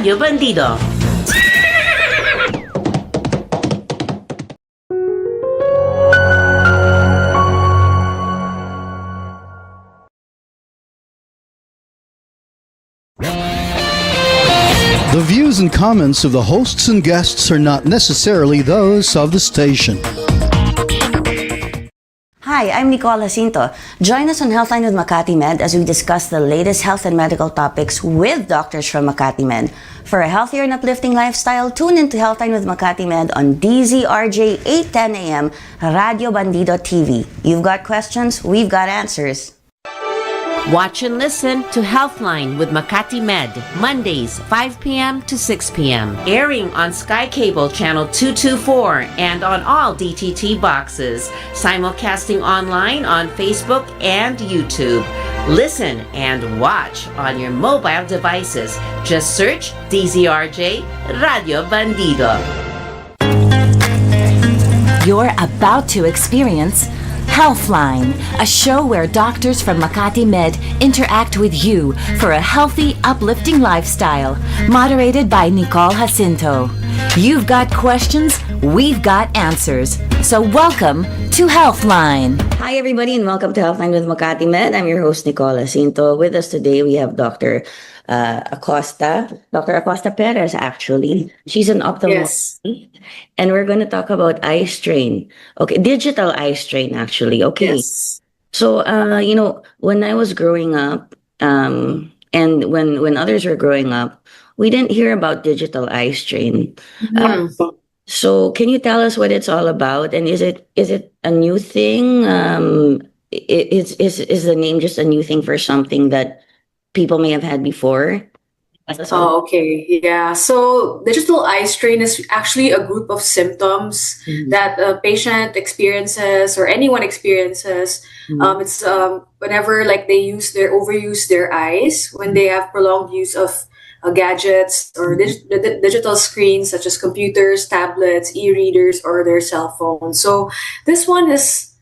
Radio Bandido. The views and comments of the hosts and guests are not necessarily those of the station. Hi, I'm Nicole, Jacinto. Join us on Healthline with 𝗏𝗏𝗶𝗵 as we discuss the latest health and medical topics with doctors from 𝗏𝗏𝗶𝗵. For a healthier and uplifting lifestyle, tune into Healthline with 𝗏𝗏𝗶𝗵 on DZRJ 8:10 a.m. Radio Bandido TV. You've got questions, we've got answers. Watch and listen to Healthline with 𝗏𝗏𝗶𝗵, Mondays, 5 p.m. to 6 p.m. Airing on Sky Cable Channel 224 and on all DTT boxes. Simulcasting online on Facebook and YouTube. Listen and watch on your mobile devices. Just search DZRJ Radio Bandido. You're about to experience Healthline, a show where doctors from 𝗏𝗏𝗶𝗵 interact with you for a healthy, uplifting lifestyle. Moderated by Nicole Jacinto. You've got questions, we've got answers. So welcome to Healthline. Hi, everybody, and welcome to Healthline with 𝗏𝗏𝗶𝗵. I'm your host, Nicole Jacinto. With us today, we have Dr. Dr. Acosta Perez, actually. She's an ophthalmologist. Yes. And we're going to talk about eye strain. Okay, digital eye strain, actually. Okay. Yes. So, when I was growing up, and when others were growing up, we didn't hear about digital eye strain. So, can you tell us what it's all about? And is it a new thing? Is the name just a new thing for something that people may have had before? Oh, okay. Yeah. So digital eye strain is actually a group of symptoms that a patient experiences or anyone experiences. It's whenever like they overuse their eyes, when they have prolonged use of gadgets or digital screens such as computers, tablets, e-readers, or their cell phones. So this one is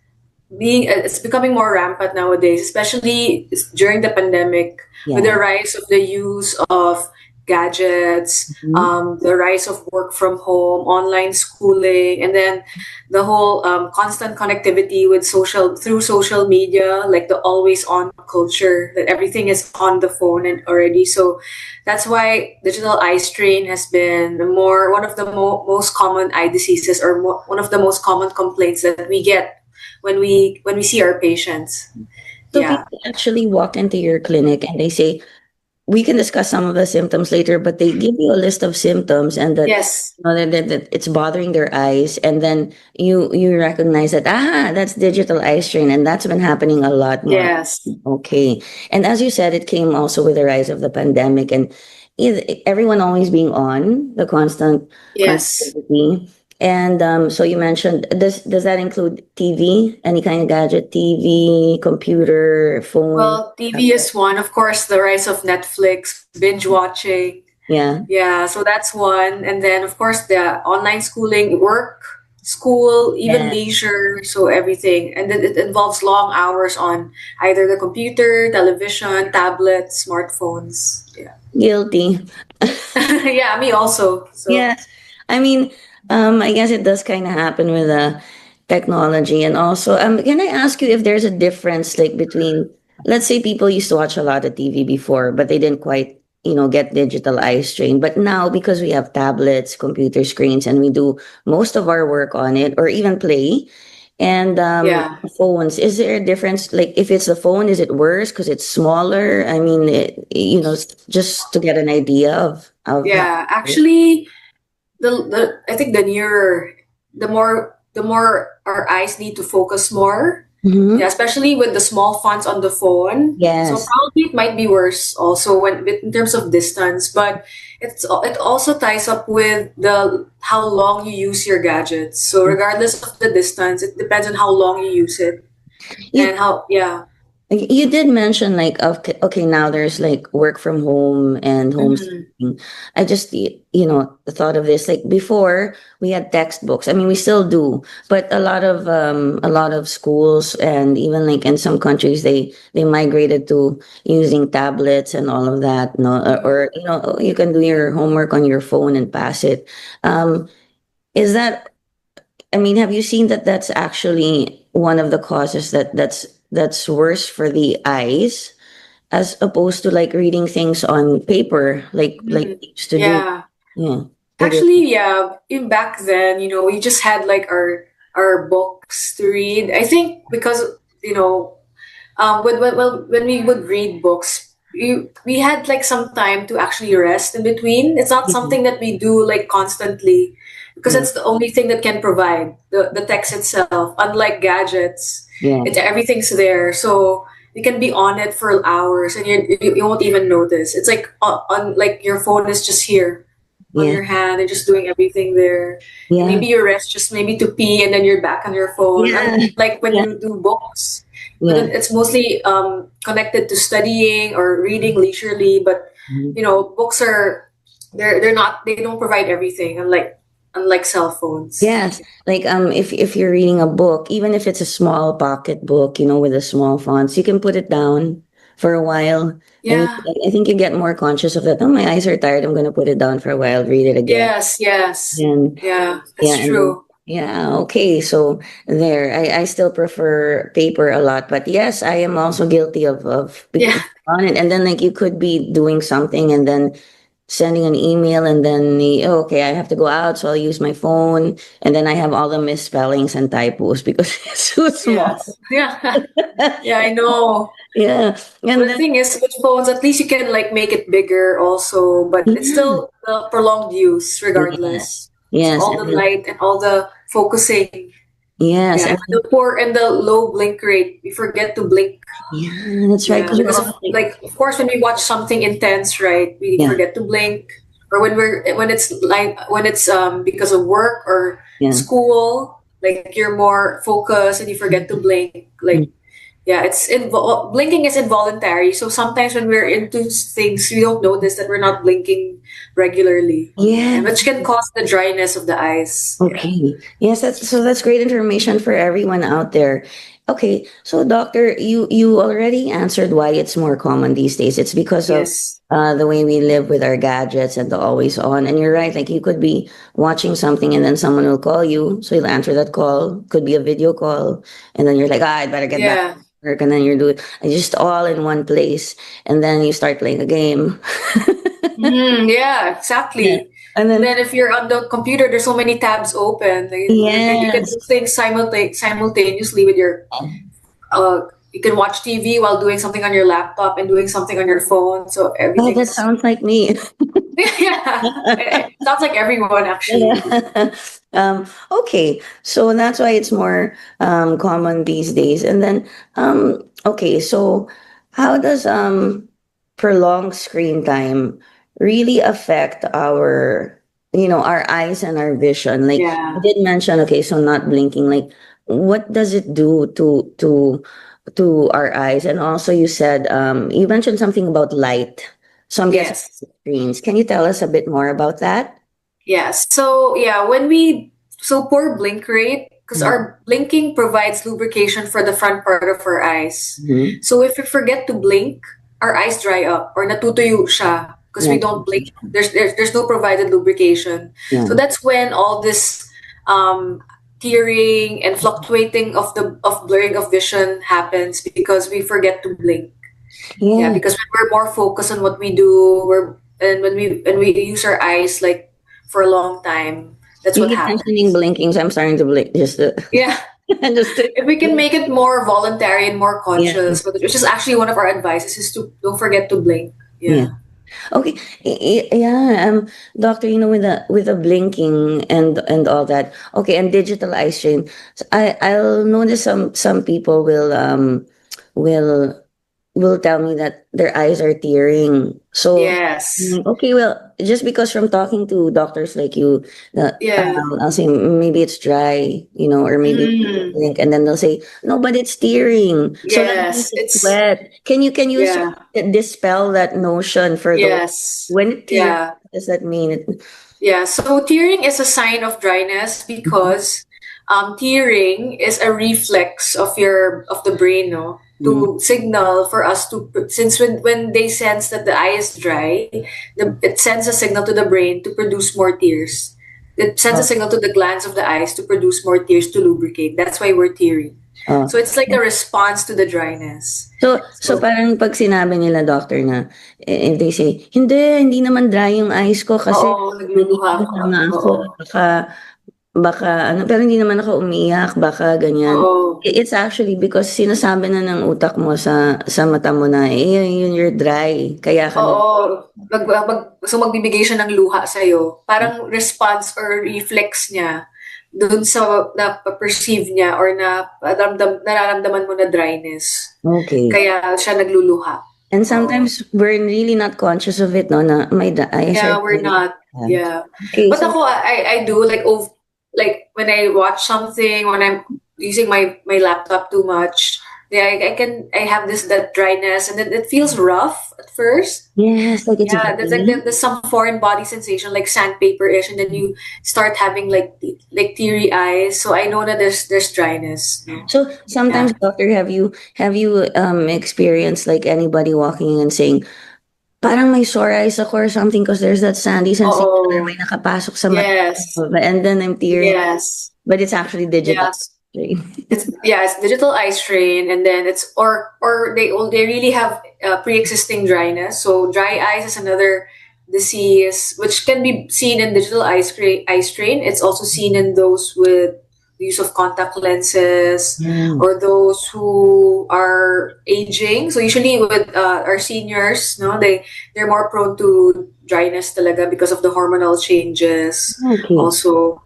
it's becoming more rampant nowadays, especially during the pandemic, with the rise of the use of gadgets, the rise of work from home, online schooling, and then the whole constant connectivity with through social media, like the always on culture, that everything is on the phone and already. So that's why digital eye strain has been one of the most common eye diseases, or one of the most common complaints that we get when we see our patients. So people actually walk into your clinic and they say, we can discuss some of the symptoms later, but they give you a list of symptoms and that, Yes. that it's bothering their eyes. And then you recognize that, that's digital eye strain. And that's been happening a lot more. Yes. Okay. And as you said, it came also with the rise of the pandemic and everyone always being on the constant connectivity. And so you mentioned, does that include TV, any kind of gadget, TV, computer, phone? Well, TV is one. Of course, the rise of Netflix, binge watching. Yeah. Yeah, so that's one. And then, of course, the online schooling, work, school, even leisure, so everything. And then it involves long hours on either the computer, television, tablet, smartphones. Yeah. Guilty. Yeah, me also. So. Yeah. I mean, I guess it does kind of happen with technology. And also, can I ask you if there's a difference like between, let's say people used to watch a lot of TV before, but they didn't quite, get digital eye strain. But now because we have tablets, computer screens, and we do most of our work on it or even play and phones, is there a difference? Like if it's the phone, is it worse because it's smaller? I mean, just to get an idea of actually, I think the more our eyes need to focus more, especially with the small fonts on the phone. Yes. So probably it might be worse also in terms of distance, but it also ties up with how long you use your gadgets. So regardless of the distance, it depends on how long you use it and how. You did mention like okay, now there's like work from home and Mhm. homeschooling. I just thought of this like before we had textbooks. I mean, we still do, but a lot of schools and even like in some countries they migrated to using tablets and all of that. No, or you can do your homework on your phone and pass it. Is that I mean, have you seen that that's actually one of the causes that's worse for the eyes as opposed to like reading things on paper like Mhm. we used to do? Yeah. Yeah. What do you Actually, yeah, in back then, we just had like our books to read. I think because, you know, when we would read books, we had like some time to actually rest in between. It's not think? something that we do like constantly because Yeah. that's the only thing that can provide the text itself. Unlike gadgets, Yeah. everything's there, so you can be on it for hours and you won't even notice. It's like on like your phone is just here on Yeah. your hand and just doing everything there. And Yeah. maybe you rest just maybe to pee and then you're back on your phone. Yeah. Unlike when Yeah. you do books, but Yeah. it's mostly connected to studying or reading leisurely. But Mhm. books are they don't provide everything, unlike cell phones. Yes, like if you're reading a book, even if it's a small pocket book, with a small fonts, you can put it down for a while, and Yeah. I think you get more conscious of that. Oh, my eyes are tired. I'm gonna put it down for a while, read it again, Yes. Yes. and Yeah. yeah, That's and then true. yeah, okay. So there, I still prefer paper a lot, but yes, I am also guilty of Yeah. on it, and then like you could be doing something, and then sending an email and then okay, I have to go out, so I'll use my phone, and then I have all the misspellings and typos because it's too small. Yes. Yeah. Yeah. I know. Yeah, and But the then thing is, with phones, at least you can like make it bigger also, but it's yeah, still prolonged use yeah, regardless. So yes, all and the then light and all the focusing, yes, yeah, and and the poor and the low blink rate. We forget to blink. yeah, that's right. Yeah, Because we're because all like, of course, when we watch something intense, right, we yeah, forget to blink. Or when it's because of work or yeah, school, like you're more focused and you forget to blink. Like yeah, blinking is involuntary. So sometimes when we're into things, we don't notice that we're not blinking regularly, and yeah. which can cause the dryness of the eyes. Yeah. Okay. Yes, that's great information for everyone out there. Okay, so doctor, you already answered why it's more common these days. It's because of Yes. the way we live with our gadgets and the always on. And you're right, like you could be watching something and then someone will call you, so you'll answer that call. Could be a video call, and then you're like, I'd better get back to Yeah. work, and then you're doing just all in one place, and then you start playing a game. Yeah. Yeah, Exactly. and And then then if you're on the computer, there's so many tabs open. Like, you can yes. do things simultaneously with your. You can watch TV while doing something on your laptop and doing something on your phone. So Oh, everything that is. sounds like me. Yeah. It sounds like everyone actually. Yeah. Okay, so that's why it's more common these days. And then, okay, so how does prolonged screen time really affect our eyes and our vision? Like you Yeah. did mention, okay, so not blinking. Like, what does it do to our eyes? And also, you said you mentioned something about light. So I'm guessing Yes. screens. Can you tell us a bit more about that? Yes. So yeah, poor blink rate, because our blinking provides lubrication for the front part of our eyes. Mhm. So if we forget to blink, our eyes dry up or natutuyo siya because Yeah, we don't blink. There's no provided lubrication. So yeah, that's when all this um, tearing and fluctuating of blurring of vision happens because we forget to blink. Yeah, yeah. because when we're more focused on what we do, when we use our eyes like for a long time, that's You what keep mentioning happens. blinking, so I'm starting to blink. Just to, Yeah, just to, if we can make it more voluntary and more yeah, conscious, which is actually one of our advices, is to don't forget to blink. yeah. Yeah. Okay, yeah. Doctor, with the blinking and all that. Okay, and digital eye strain. So I'll notice some people will will tell me that their eyes are tearing. So, Yes. okay, well, just because from talking to doctors like you, Yeah. I'll say maybe it's dry, or maybe Mm. drink, and then they'll say no, but it's tearing. So that means Yes. it's It's wet. Can you sort yeah. of dispel that notion for those Yes. when it tears? Yeah. What does that mean? Yeah. So tearing is a sign of dryness because tearing is a reflex of the brain, no, Mm. to signal for us to since when they sense that the eye is dry, it sends a signal to the brain to produce more tears. It sends a Oh, signal to the glands of the eyes to produce more tears to lubricate. That's why we're tearing. oh. So it's like a response to the dryness. So So, parang pag sinabi nila doctor na, if they say, hindi naman dry yung eyes ko kasi oo, nagluluha naliligo ko. na nga ako, Oo. baka ano, pero hindi naman ako umiyak, baka ganyan. Oo. It's actually because sinasabi na ng utak mo sa mata mo na, yun, you're dry, kaya ka na. Oo. So magbibigay siya ng luha sa'yo. Parang response or reflex niya dun sa na-perceive niya or nararamdaman mo na dryness. Okay. Kaya siya nagluluha. And Oo. sometimes we're really not conscious of it, no, na my eyes are Yeah, we're dry. not. Yeah. Okay, But so, ako, I do like when I watch something, when I'm using my laptop too much, yeah, I have that dryness and it feels rough at first. yes, like it's Yeah, that's like very, there's some foreign body sensation like sandpaper-ish, and then you start having like teary eyes. So I know that there's dryness. No? so sometimes, Yeah. doctor, have you experienced like anybody walking in and saying, parang may sore eyes ako or something because there's that sandy sensation or may Oh, nakapasok sa mata yes, ko, and then I'm tearing, yes, but it's actually digital. yes. It's digital eye strain, and then it's or they really have pre-existing dryness. So dry eyes is another disease which can be seen in digital eye strain. It's also seen in those with use of contact lenses Mm. or those who are aging. So usually with our seniors, no, they're more prone to dryness talaga because of the hormonal changes. Okay. Also,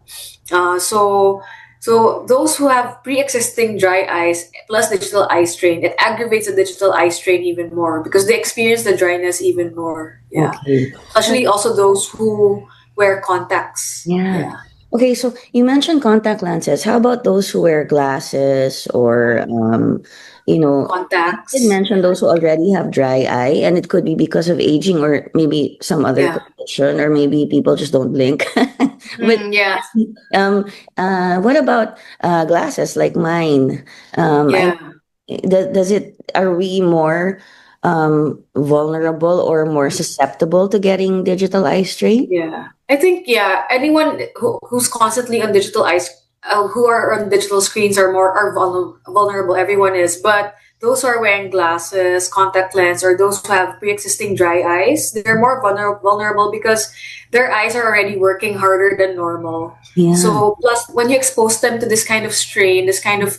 so those who have pre-existing dry eyes plus digital eye strain, it aggravates the digital eye strain even more because they experience the dryness even more. Yeah. Okay. Especially also those who wear contacts. Yeah. Yeah. Okay, so you mentioned contact lenses. How about those who wear glasses or, you did Contacts. mention those who already have dry eye, and it could be because of aging or maybe some other Yeah. condition, or maybe people just don't blink. But Yeah. what about glasses like mine? Yeah. Are we more vulnerable or more susceptible to getting digital eye strain? Yeah. I think anyone who's constantly on digital eyes who are on digital screens are vulnerable. Everyone is, but those who are wearing glasses, contact lens, or those who have pre-existing dry eyes, they're more vulnerable because their eyes are already working harder than normal. Yeah. So plus, when you expose them to this kind of strain, this kind of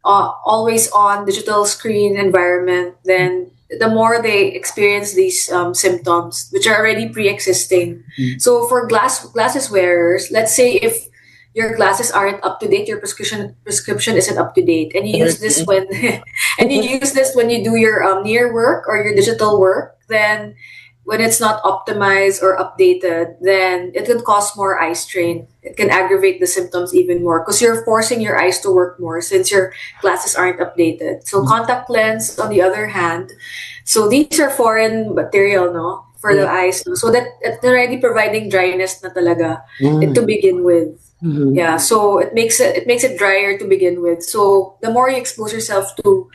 always on digital screen environment, then the more they experience these symptoms, which are already pre-existing. Mm. So for glasses wearers, let's say if your glasses aren't up to date, your prescription isn't up to date, and you use this when and you use this when you do your near work or your digital work, then when it's not optimized or updated, then it can cause more eye strain. It can aggravate the symptoms even more because you're forcing your eyes to work more since your glasses aren't updated. So contact lens, on the other hand, so these are foreign material, no, for the Yeah. eyes, no? So that it's already providing dryness na talaga Mm. to begin with. Mhm. Yeah, so it makes it drier to begin with. So the more you expose yourself to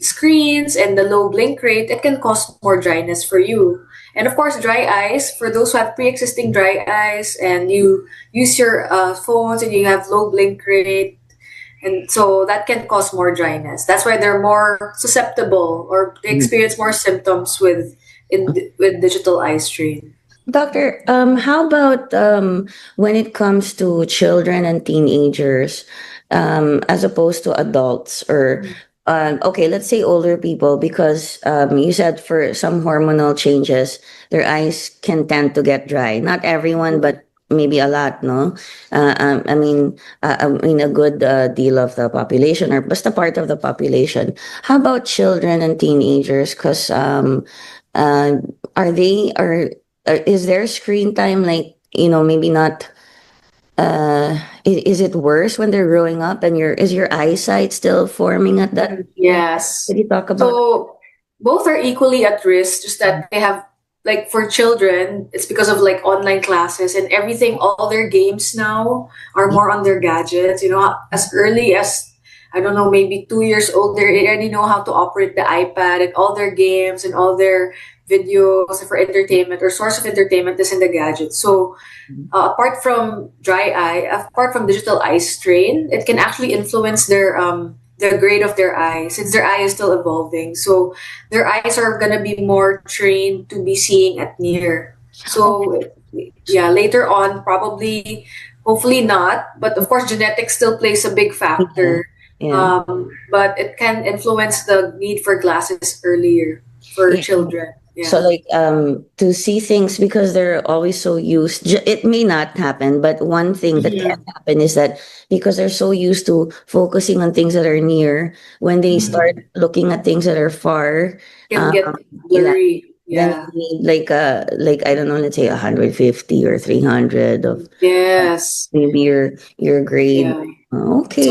screens and the low blink rate, it can cause more dryness for you. And of course, dry eyes, for those who have pre-existing dry eyes and you use your phones and you have low blink rate, and so that can cause more dryness. That's why they're more susceptible or they experience more symptoms with digital eye strain. Doctor, how about when it comes to children and teenagers, as opposed to adults or okay, let's say older people, because you said for some hormonal changes, their eyes can tend to get dry. Not everyone, but maybe a lot, no? I mean, a good deal of the population, or just a part of the population. How about children and teenagers? Because are they are is their screen time like, maybe not? Is it worse when they're growing up, and is your eyesight still forming at that? Yes. Did you talk about? So both are equally at risk, just that they have, like, for children, it's because of like online classes and everything. All their games now are more on their gadgets. As early as, I don't know, maybe 2 years old, they already know how to operate the iPad, and all their games and all their videos for entertainment, or source of entertainment, is in the gadget. So apart from dry eye, apart from digital eye strain, it can actually influence the grade of their eye, since their eye is still evolving. So their eyes are gonna be more trained to be seeing at near. So yeah, later on, probably, hopefully not, but of course genetics still plays a big factor. Yeah. But it can influence the need for glasses earlier for Yeah. children. Yeah. So like to see things, because they're always so used, it may not happen, but one thing that can happen is that because they're so used to focusing on things that are near, when they start looking at things that are far, Can get yeah, blurry. then Yeah. you need like I don't know, let's say 150 or 300 of Yes. maybe your grade. Yeah. Okay.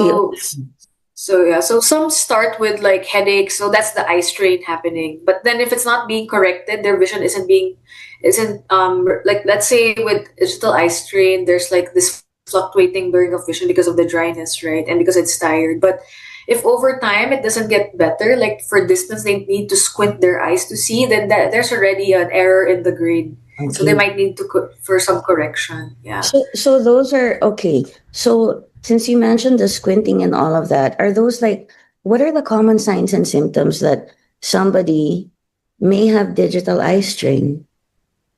So some start with like headaches, so that's the eye strain happening. But then if it's not being corrected, their vision isn't like, let's say with digital eye strain, there's like this fluctuating blurring of vision because of the dryness, right? And because it's tired. But if over time it doesn't get better, like for distance they need to squint their eyes to see, then there's already an error in the grade. So they might need to for some correction. Yeah. So those are okay. So since you mentioned the squinting and all of that, are those like, what are the common signs and symptoms that somebody may have digital eye strain?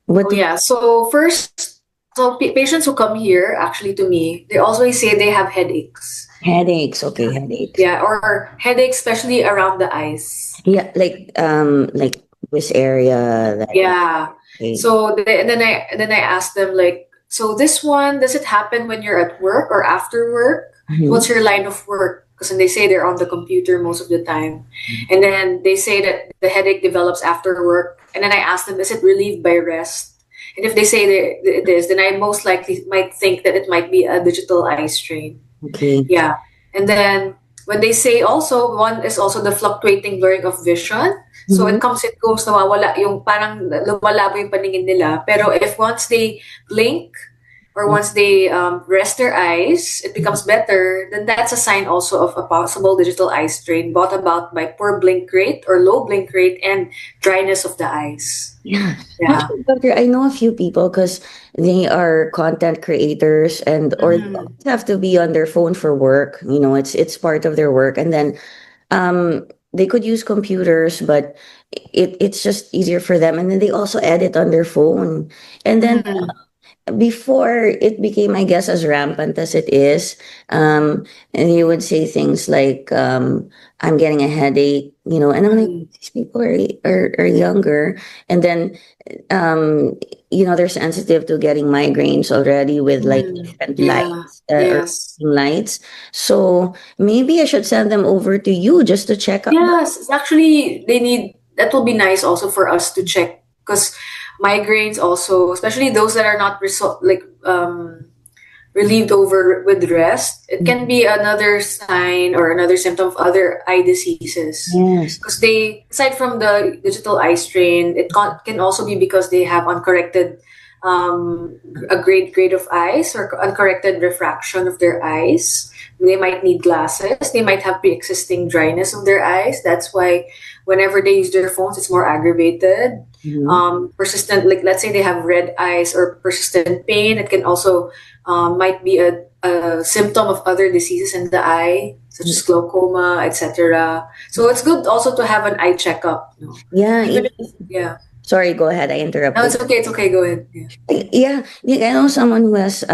Oh yeah. So first, patients who come here actually to me, they always say they have headaches. Headaches, okay, headaches. Yeah, or headaches, especially around the eyes. Yeah, like this area. Yeah. Okay. So then I ask them, like, so this one, does it happen when you're at work or after work? Mhm. What's your line of work? Because then they say they're on the computer most of the time, and then they say that the headache develops after work, and then I ask them, is it relieved by rest? And if they say it is, then I most likely might think that it might be a digital eye strain. Okay. Yeah. And then when they say also, one is also the fluctuating blurring of vision. So it comes, it goes, nawawala yung parang lumalabo yung paningin nila. Pero if once they blink or once they rest their eyes, it becomes better, then that's a sign also of a possible digital eye strain brought about by poor blink rate or low blink rate and dryness of the eyes. Yeah. Yeah. Actually, doctor, I know a few people because they are content creators, and or they don't have to be on their phone for work. It's part of their work, and then they could use computers, but it's just easier for them. And then they also edit on their phone, and then before it became, I guess, as rampant as it is, and he would say things like, I'm getting a headache, and I'm like, these people are younger. And then, they're sensitive to getting migraines already with like different lights, or lights. So maybe I should send them over to you just to check up. Yes, actually, that will be nice also for us to check, because migraines also, especially those that are not relieved over with rest, it can be another sign or another symptom of other eye diseases. Yes. Because aside from the digital eye strain, it can also be because they have uncorrected a grade of eyes, or uncorrected refraction of their eyes. They might need glasses. They might have pre-existing dryness of their eyes. That's why whenever they use their phones, it's more aggravated. Persistent, like let's say they have red eyes or persistent pain. It can also might be a symptom of other diseases in the eye, such as glaucoma, etc. So it's good also to have an eye checkup. Yeah. Yeah. Sorry, go ahead. I interrupted. No, it's okay. It's okay. Go ahead. Yeah. Yeah. I know someone who has,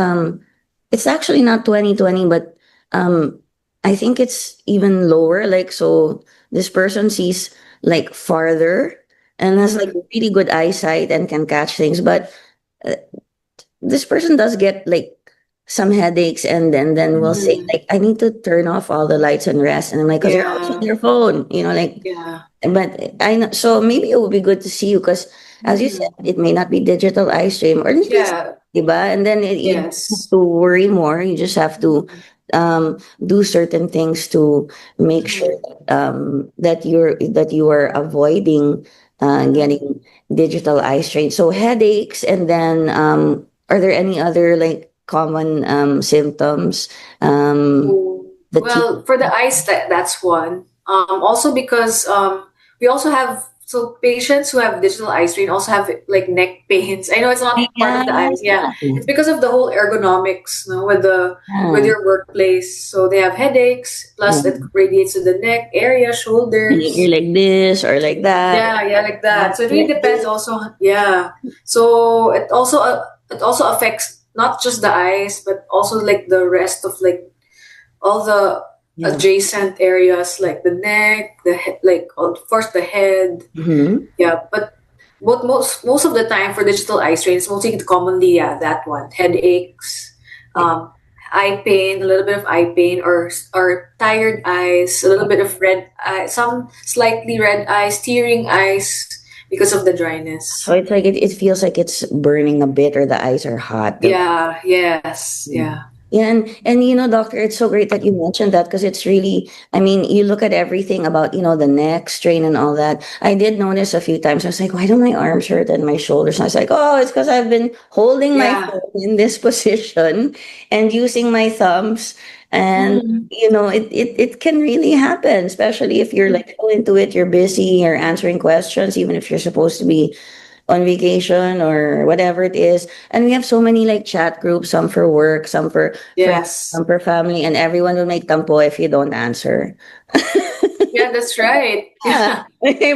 it's actually not 20/20, but I think it's even lower. Like, so this person sees like farther and has like really good eyesight and can catch things, but this person does get like some headaches, and then will say like, I need to turn off all the lights and rest, and I'm like, because you're always on your phone, like. Yeah. But I know, so maybe it would be good to see you because, as you said, it may not be digital eye strain, or at least, Yeah. diba? And then you don't have Yes. to worry more. You just have to do certain things to make sure that you are avoiding getting digital eye strain. So headaches, and then are there any other like common symptoms? The Well, for the eyes, that's one. Also because we also have patients who have digital eye strain also have like neck pains. I know it's not part of the eyes. Yeah, it's because of the whole ergonomics, with your workplace. So they have headaches. Plus, it radiates to the neck area, You're shoulders. like this or like that. Yeah, yeah, like that. So it really depends. Also, yeah. So it also affects not just the eyes, but also like the rest of like all the Yeah. adjacent areas like the neck, the head, like of course the head. Mhm. Yeah, but most of the time for digital eye strain, it's mostly commonly that one headaches, um, eye pain, a little bit of eye pain, or tired eyes, a little bit of red eye, some slightly red eyes, tearing eyes because of the dryness. So it's like it feels like it's burning a bit, or the eyes are hot. Yeah. Yes. Yeah. Yeah, and doctor, it's so great that you mentioned that, because it's really, I mean, you look at everything about, the neck strain and all that. I did notice a few times, I was like, why do my arms hurt and my shoulders? And I was like, oh, it's because I've been holding my Yeah. phone in this position and using my thumbs. And, it can really happen, especially if you're like so into it, you're busy, you're answering questions, even if you're supposed to be on vacation or whatever it is. And we have so many like chat groups, some for work, some for friends, Yes. some for family, and everyone will make tampo if you don't answer. Yeah, that's right. Yeah.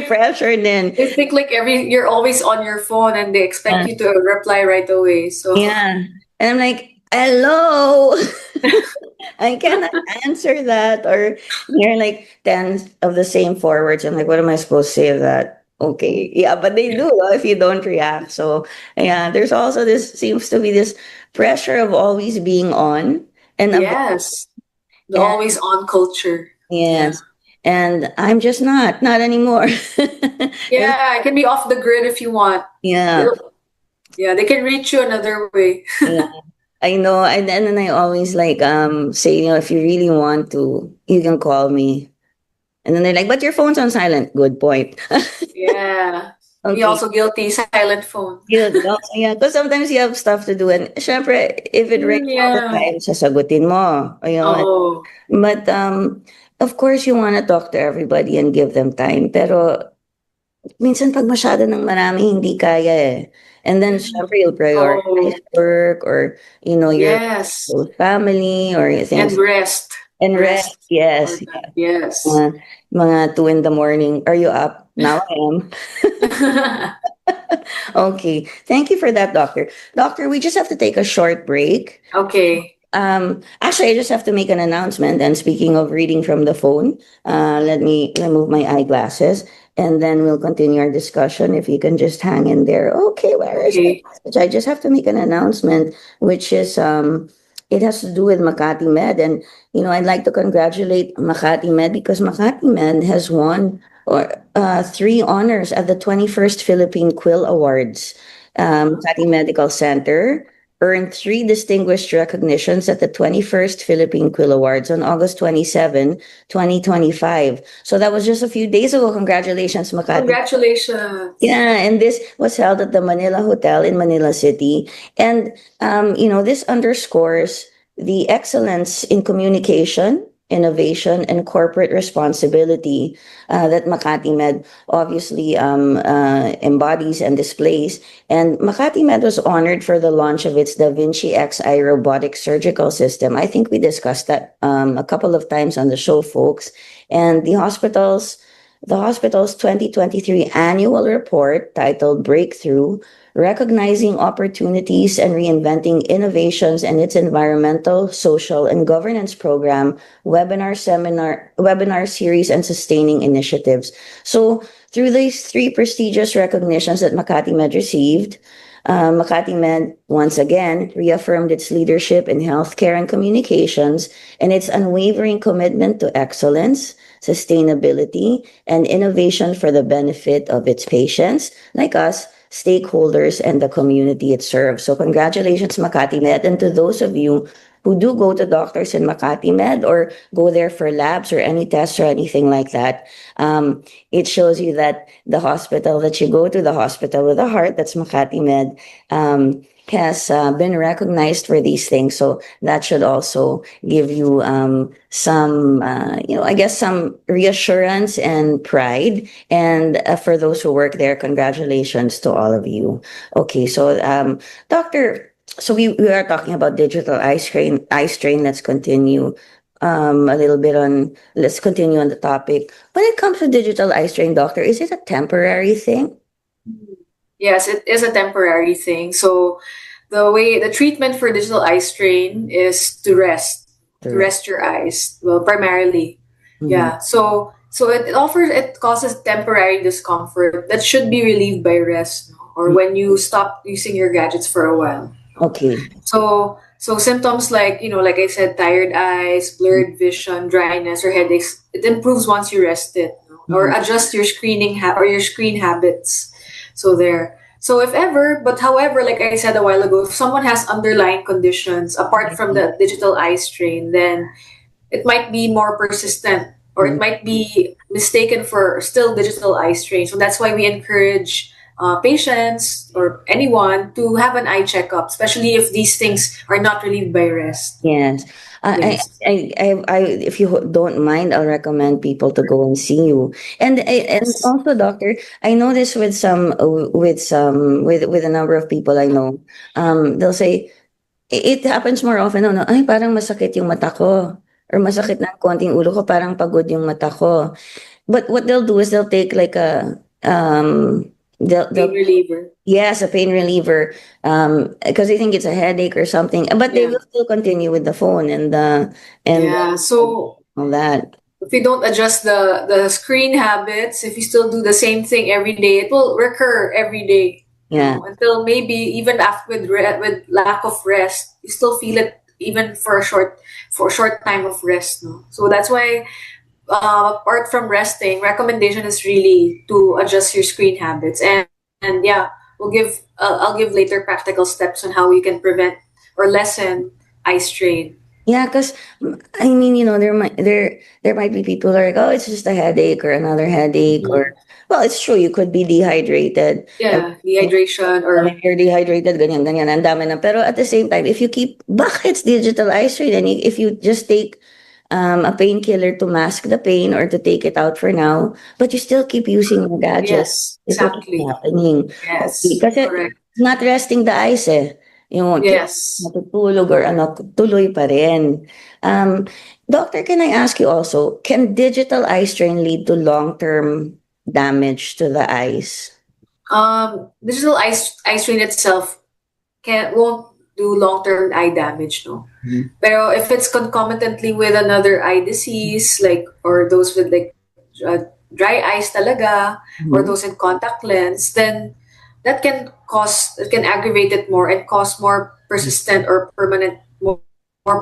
Pressure then. They think like you're always on your phone and they expect you to reply right away. So Yeah. And I'm like, hello. I cannot answer that. Or you're like 10 of the same forwards. I'm like, what am I supposed to say to that? Okay. Yeah, but they do if you don't react. So yeah, there's also seems to be this pressure of always being on. And yes, the and always on culture. yes. And I'm just not anymore. Yeah, it can be off the grid if you want. Yeah. Yeah, they can reach you another way. Yeah. I know. And then I always like say, if you really want to, you can call me. And then they're like, but your phone's on silent. Good point. Yeah. Okay. Me also guilty, silent phone. Yeah, because sometimes you have stuff to do, and syempre, if it rings all the Yeah. time, sasagutin mo. Oh, But of course, you want to talk to everybody and give them time. Pero minsan pag masyado ng marami, hindi kaya eh. And then syempre, you'll prioritize work, or your yes. family, or And things. rest. And rest, yes. Yes. Mga 2 in the morning. Are you up? Now I am. Okay. Thank you for that, doctor. Doctor, we just have to take a short break. Okay. Actually, I just have to make an announcement. And speaking of reading from the phone, let me remove my eyeglasses, and then we'll continue our discussion. If you can just hang in there. Okay, where is my message? I just have to make an announcement, which is it has to do with Makati Med. And I'd like to congratulate Makati Med, because Makati Med has won 3 honors at the 21st Philippine Quill Awards. Makati Medical Center earned 3 distinguished recognitions at the 21st Philippine Quill Awards on August 27, 2025. So that was just a few days ago. Congratulations, Makati. Congratulations. Yeah, and this was held at the Manila Hotel in Manila City. And, this underscores the excellence in communication, innovation, and corporate responsibility that Makati Med obviously embodies and displays. And Makati Med was honored for the launch of its 𝗛𝗏𝗁𝗍 XI robotic surgical system. I think we discussed that a couple of times on the show, folks. And the hospital's 2023 annual report, titled Breakthrough, Recognizing Opportunities and Reinventing Innovations, and its environmental, social, and governance program, webinar series, and sustaining initiatives. So through these 3 prestigious recognitions that Makati Med received, Makati Med once again reaffirmed its leadership in healthcare and communications and its unwavering commitment to excellence, sustainability, and innovation for the benefit of its patients, like us, stakeholders, and the community it serves. So congratulations, Makati Med. And to those of you who do go to doctors in Makati Med or go there for labs or any tests or anything like that, it shows you that the hospital that you go to, the hospital with a heart, that's Makati Med, has been recognized for these things. So that should also give you some, I guess, some reassurance and pride. And for those who work there, congratulations to all of you. Okay, so Doctor, so we are talking about digital eye strain. Let's continue let's continue on the topic. When it comes to digital eye strain, doctor, is it a temporary thing? Yes, it is a temporary thing. So the treatment for digital eye strain is to rest your eyes. Well, primarily. Mhm. Yeah. So it causes temporary discomfort that should be relieved by rest, no? Or when you stop using your gadgets for a while. Okay. So symptoms like, like I said, tired eyes, blurred vision, dryness, or headaches, it improves once you rest it, no? Or adjust your your screen habits. So if ever, but however, like I said a while ago, if someone has underlying conditions apart from the digital eye strain, then it might be more persistent or it might be mistaken for still digital eye strain. So that's why we encourage patients or anyone to have an eye checkup, especially if these things are not relieved by rest. Yes. Yes. If you don't mind, I'll recommend people to go and see you. And also, doctor, I know this with a number of people I know. They'll say it happens more often. No, ay parang masakit yung mata ko, or masakit na konting ulo ko, parang pagod yung mata ko. But what they'll do is they'll take like a they'll Pain reliever. yes, a pain reliever, because they think it's a headache or something. But they will still continue with the phone and So all that. if you don't adjust the screen habits, if you still do the same thing every day, it will recur every day. Yeah. Until maybe even after with lack of rest, you still feel it even for a short time of rest. No? So that's why apart from resting, recommendation is really to adjust your screen habits and yeah, I'll give later practical steps on how you can prevent or lessen eye strain. Yeah, because I mean, there might be people who are like, oh, it's just a headache or another headache, or well, it's true, you could be dehydrated. Yeah, dehydration Or or if you're dehydrated, ganyan, ang dami na. Pero at the same time, if you keep, baka it's digital eye strain, and if you just take a painkiller to mask the pain or to take it out for now, but you still keep using the gadgets, yes, exactly. it's happening. Yes, Kasi correct. it's not resting the eyes eh. Yung Yes. matutulog or tuloy pa rin. Doctor, can I ask you also, can digital eye strain lead to long-term damage to the eyes? Digital eye strain itself won't do long-term eye damage, no. Pero if it's concomitantly with another eye disease, or those with dry eyes talaga, or those in contact lens, then that can aggravate it more and cause more persistent or more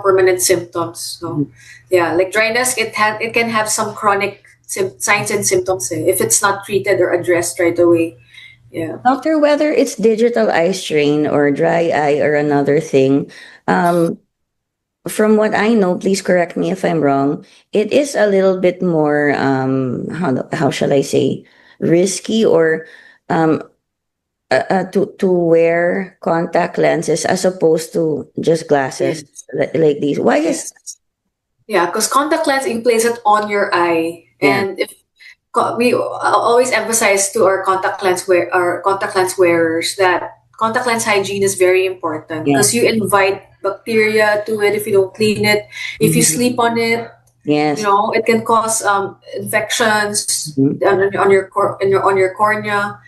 permanent symptoms. So, yeah, like dryness, it can have some chronic signs and symptoms if it's not treated or addressed right away. Yeah. Doctor, whether it's digital eye strain or dry eye or another thing, from what I know, please correct me if I'm wrong, it is a little bit more, how shall I say, risky or to wear contact lenses as opposed to just glasses like these. Why is Yeah, because contact lens, you place it on your eye, and if we always emphasize to our contact lens wearers that contact lens hygiene is very important because you invite bacteria to it if you don't clean it. If you sleep on it, yes, it can cause infections on your cornea.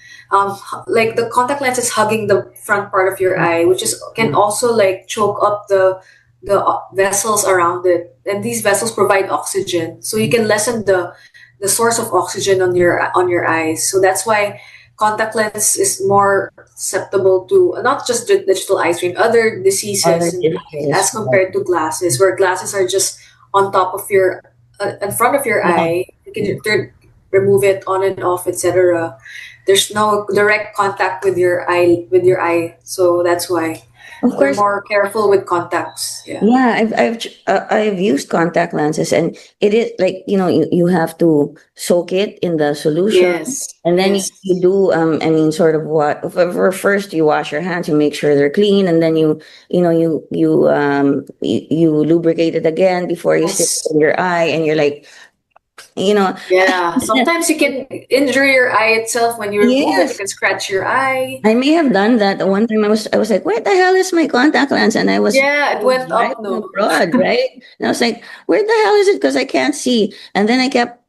Like the contact lens is hugging the front part of your eye, which can also choke up the vessels around it, and these vessels provide oxygen, so you can lessen the source of oxygen on your eyes. So that's why contact lens is more susceptible to not just the digital eye strain, other diseases in the eye as compared to glasses, where glasses are just on top of your, in front of your eye. You can remove it on and off, etc. There's no direct contact with your eye, so that's why. Of We're course. more careful with contacts. Yeah. Yeah, I've used contact lenses, and it is like, you have to soak it in the solution, Yes. and then Yes. you do I mean, sort of what for first you wash your hands, you make sure they're clean, and then you lubricate it again before you stick Yes. it in your eye, and you're like, Yeah. Sometimes you can injure your eye itself when you remove it. You yes. can scratch your eye. I may have done that one time. I was like, where the hell is my contact lens? And I was Yeah, it went up, driving no? abroad, right? And I was like, where the hell is it? Because I can't see. And then I kept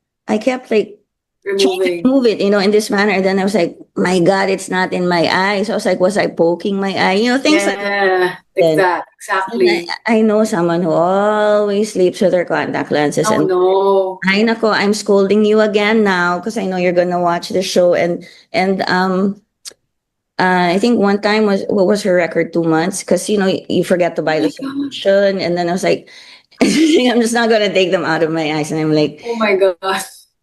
like trying to Removing. move it, in this manner. And then I was like, my God, it's not in my eye. So I was like, was I poking my eye? Things like Yeah, that. exactly. And I know someone who always sleeps with her contact lenses, Oh and no. ay nako, I'm scolding you again now because I know you're gonna watch the show. And I think one time what was her record, 2 months, because you forget to buy Oh the my God. solution, and then I was like, I'm just not gonna take them out of my eyes, and I'm like, Oh my God.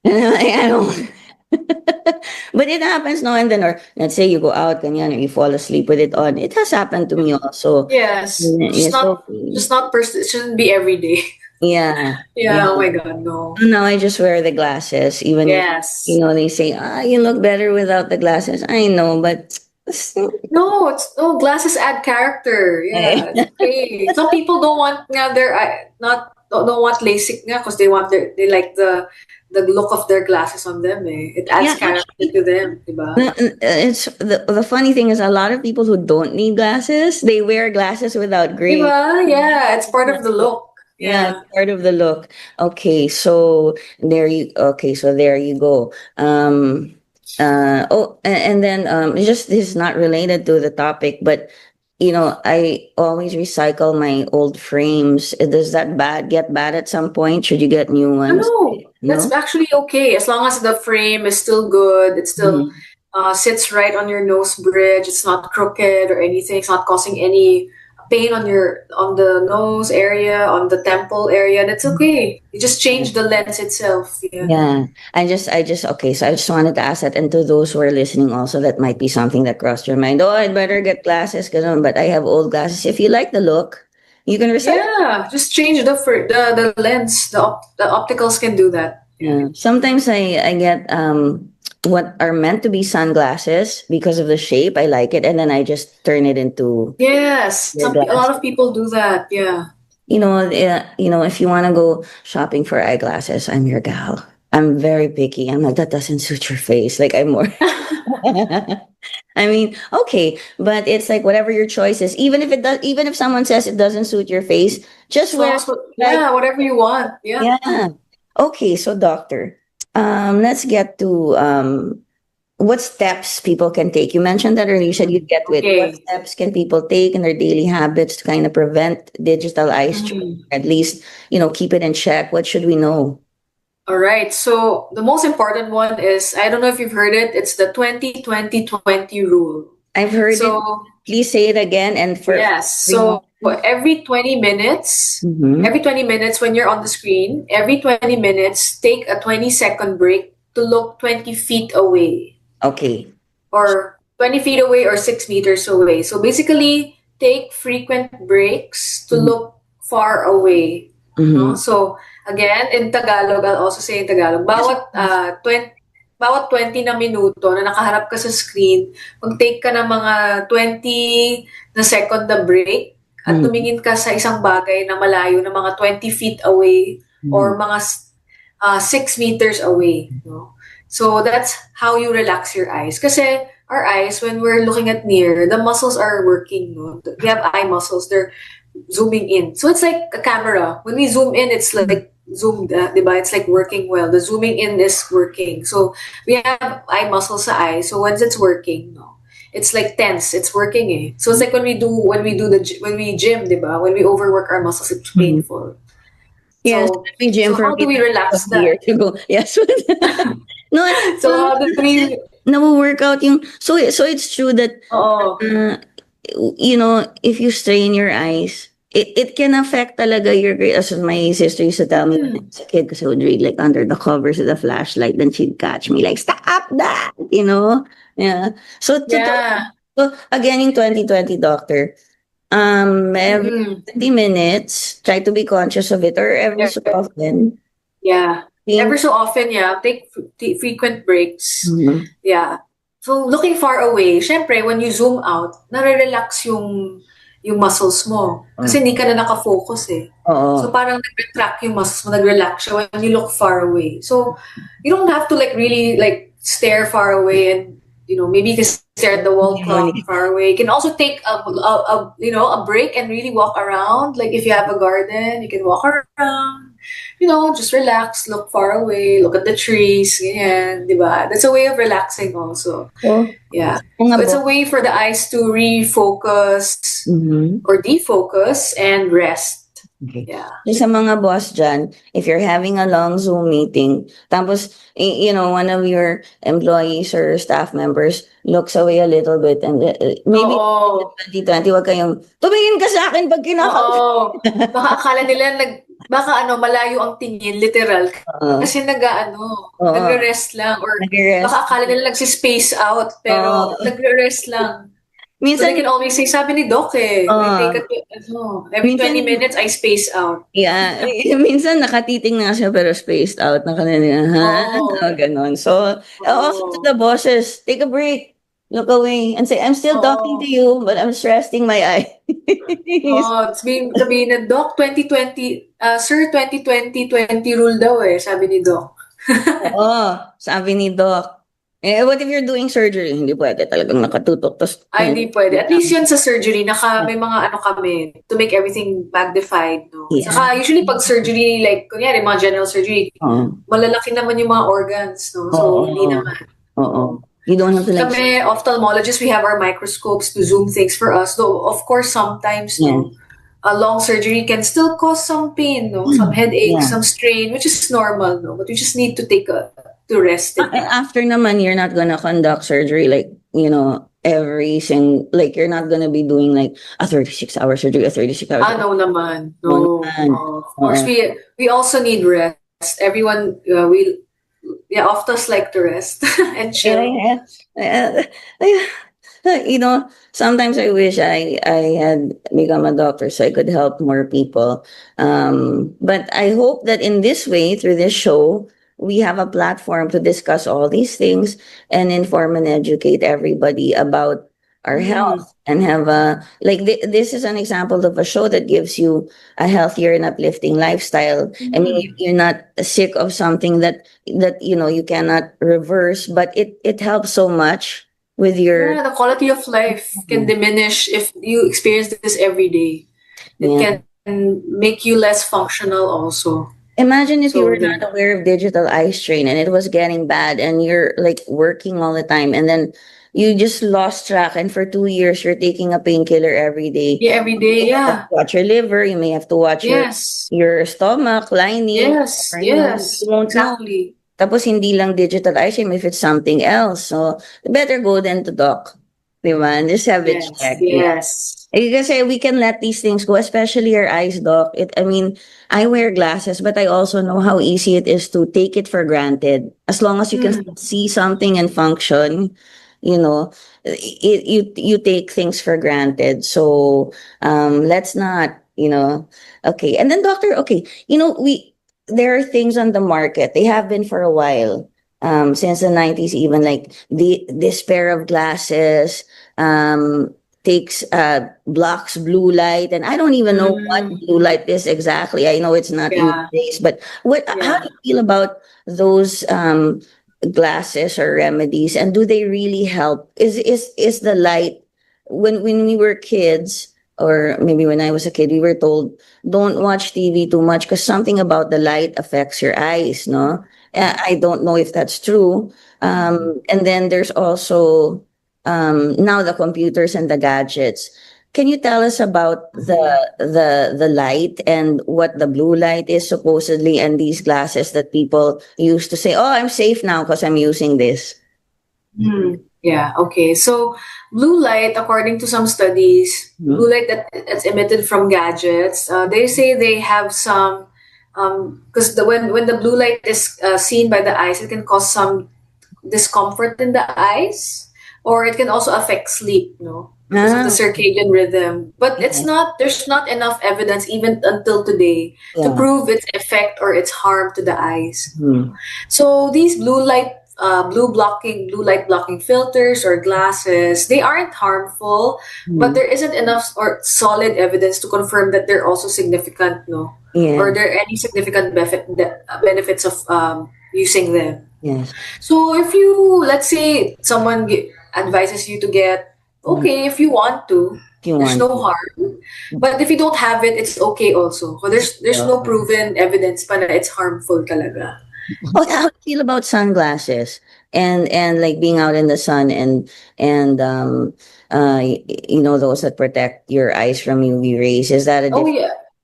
I don't. But it happens now and then, or let's say you go out, ganyan, or you fall asleep with it on. It has happened to me also. Yes. Yeah, so It shouldn't be every day. yeah, Yeah, yeah. oh my God, no. Now I just wear the glasses, even if Yes. they say, you look better without the glasses. I know, but No, glasses add character. Yeah, it's okay. Some people don't want their eye, not don't want LASIK because they like the look of their glasses on them. It adds yeah, character actually, to them, diba? it's the funny thing is, a lot of people who don't need glasses, they wear glasses without gray. Diba? Yeah, it's part of the look. Yeah, Yeah. it's part of the look. Okay, so there you go. And then it's just, this is not related to the topic, but I always recycle my old frames. Does that get bad at some point? Should you get new ones? No, that's No? actually okay as long as the frame is still good. It still Mhm. sits right on your nose bridge. It's not crooked or anything. It's not causing any pain on the nose area, on the temple area. That's okay. You just change the lens itself. Yeah. Yeah, okay. So I just wanted to ask that, and to those who are listening also, that might be something that crossed your mind. Oh, I'd better get glasses, but I have old glasses. If you like the look, you can recycle. Yeah, just change the lens. The opticals can do that. Yeah. Sometimes I get what are meant to be sunglasses because of the shape. I like it, and then I just turn it into Yes, your a lot glass. of people do that. Yeah. If you want to go shopping for eyeglasses, I'm your gal. I'm very picky. I'm like, that doesn't suit your face. Like, I'm more. I mean, okay, but it's like whatever your choice is. Even if it does, even if someone says it doesn't suit your face, just As long wear as like, whatever you want. Yeah. yeah. Okay, so doctor, let's get to what steps people can take. You mentioned that earlier. You said you'd get with what Okay. steps can people take in their daily habits to kind of prevent digital eye strain, Mhm. at least, keep it in check. What should we know? All right. So the most important one is, I don't know if you've heard it. It's the 20-20-20 rule. I've heard it. So Please say it again. And for yes. So every 20 minutes, Mhm. every 20 minutes when you're on the screen, every 20 minutes, take a 20-second break to look 20 feet away, Okay. or 20 feet away, or 6 meters away. So basically, take frequent breaks to Mhm. look far away. No? Mhm. So again, in Tagalog, I'll also say in Tagalog, bawat 20 na minuto na nakaharap ka sa screen, mag-take ka ng mga 20 na second na break at Mhm. tumingin ka sa isang bagay na malayo, na mga 20 feet away, or mga 6 meters away. No? So that's how you relax your eyes. Kasi our eyes, when we're looking at near, the muscles are working. No? We have eye muscles. They're zooming in. So it's like a camera. When we zoom in, it's like zoomed, diba? It's like working well. The zooming in is working. So we have eye muscles sa eye. So once it's working, no, it's like tense. It's working. So it's like when we gym, diba? When we overwork our muscles, it's painful. Yes, So, we gym so for how do we a relax year that? to go. Yes. No, So how do we? workout yung so it's true that Oh, uh, if you strain your eyes, it can affect talaga your grade. As my sister used to tell me when I was a kid, because I would read like under the covers of the flashlight, then she'd catch me like, stop that, Yeah. yeah. So again, in 2020, doctor, every Mm-mm. 20 minutes, try to be conscious of it, or every Yeah. so often, Yeah. Ever think, so often, yeah. Take frequent breaks. Mhm. Yeah. So looking far away, syempre when you zoom out, nare-relax yung muscles mo. Kasi hindi ka na nakafocus eh. So Oo. parang nag-retract yung muscles mo, nag-relax siya when you look far away. So you don't have to like really like stare far away and maybe you can stare at the wall clock far away. You can also take a break and really walk around. Like if you have a garden, you can walk around. Just relax, look far away, look at the trees, ganyan, di ba? That's a way of relaxing also. So, Yeah. mga So it's a bo- way for the eyes to refocus Mhm. or defocus and rest. Okay. Yeah. So, sa mga boss dyan, if you're having a long Zoom meeting, tapos, one of your employees or staff members looks away a little bit and maybe Oo. 2020, wag kayong, tumingin ka sa akin pag kinakausap. Oo. Baka akala nila baka malayo ang tingin, literal. Oo. Kasi Oo. nagre-rest lang or Nag-rest. baka akala nila nagsi-space out pero Oo. nagre-rest lang. So Minsan, they can always say, sabi ni Doc we take every Minsan- 20 minutes I space out. yeah, minsan nakatiting na siya pero spaced out na kanina, ha? Oo. Ganon. So, also to Oo. the bosses, take a break, look away, and say, I'm still talking to you, but I'm just resting my eye. Sabihin na, Doc, 2020, Sir, 2020 rule daw sabi ni Doc. Oo, sabi ni Doc. What if you're doing surgery? Hindi pwede talagang nakatutok. Ay, hindi pwede. At least yun sa surgery, may mga kami, to make everything magnified, no? Yeah. Saka usually pag surgery, like, kunyari, mga general surgery, Oo. malalaki naman yung mga organs, no? So, Oo. hindi naman. Oo. You don't have to like... Kami, ophthalmologists, we have our microscopes to zoom things for us. Though, of course, sometimes, no, a long surgery can still cause some pain, no? Some headache, some strain, which is normal, no? But we just need to to rest it. After naman, you're not gonna conduct surgery like, you're not gonna be doing like a 36-hour surgery, a 36-hour surgery. No naman. No. Of course, we also need rest. Everyone, optos like to rest and chill. Sometimes I wish I had become a doctor so I could help more people. But I hope that in this way, through this show, we have a platform to discuss all these things and inform and educate everybody about our health and have this is an example of a show that gives you a healthier and uplifting lifestyle. I mean, you're not sick of something that you cannot reverse, but it helps so much with your the quality of life can diminish if you experience this every day. It can make you less functional also. Imagine if you were not aware of digital eye strain and it was getting bad and you're like working all the time and then you just lost track and for 2 years you're taking a painkiller every day. Yeah, every day, You have to watch your liver, you may have to watch your stomach lining. Yes, You won't know. exactly. Tapos hindi lang digital eye strain if it's something else. So better go then to doc. Diba? And just have it checked. Yes. Kasi we can let these things go, especially your eyes, doc. I wear glasses, but I also know how easy it is to take it for granted. As long as you can see something and function, you take things for granted. So let's not, okay. And then doctor, okay, there are things on the market. They have been for a while. Since the 90s, even like this pair of glasses takes blocks blue light, and I don't even know what blue light is exactly. I know it's not in place, but how do you feel about those glasses or remedies, and do they really help? Is the light when we were kids? Or maybe when I was a kid, we were told, don't watch TV too much because something about the light affects your eyes, no? I don't know if that's true. And then there's also now the computers and the gadgets. can you tell us about the light and what the blue light is supposedly, and these glasses that people used to say, "Oh, I'm safe now because I'm using this." Yeah, okay. So blue light, according to some studies, blue light that's emitted from gadgets, they say they have some, because when the blue light is seen by the eyes, it can cause some discomfort in the eyes, or it can also affect sleep, because of the circadian rhythm. But there's not enough evidence even until today to prove its effect or its harm to the eyes. So these blue light filters or glasses, they aren't harmful, but there isn't enough or solid evidence to confirm that they're also significant, or there are any significant benefits of using them. Yes. So if you, let's say someone advises you to get, okay, if you want to, there's no harm. But if you don't have it, it's okay also. So there's no proven evidence pa na it's harmful talaga. How do you feel about sunglasses and like being out in the sun and those that protect your eyes from UV rays? Is that a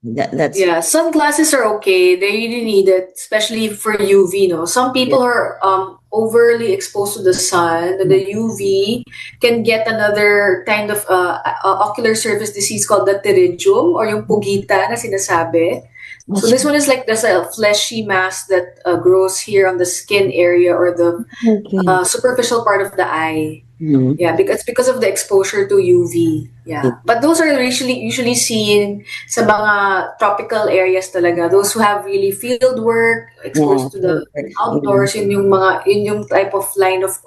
that's sunglasses are okay. They really need it, especially for UV. Some people are overly exposed to the sun. The UV can get another kind of ocular surface disease called the pterygium, or yung pugita na sinasabi. So this one is like there's a fleshy mass that grows here on the skin area or the superficial part of the eye. Yeah, because of the exposure to UV. Yeah, but those are usually seen sa mga tropical areas talaga. Those who have really field work, exposed to the outdoors, yun yung type of line of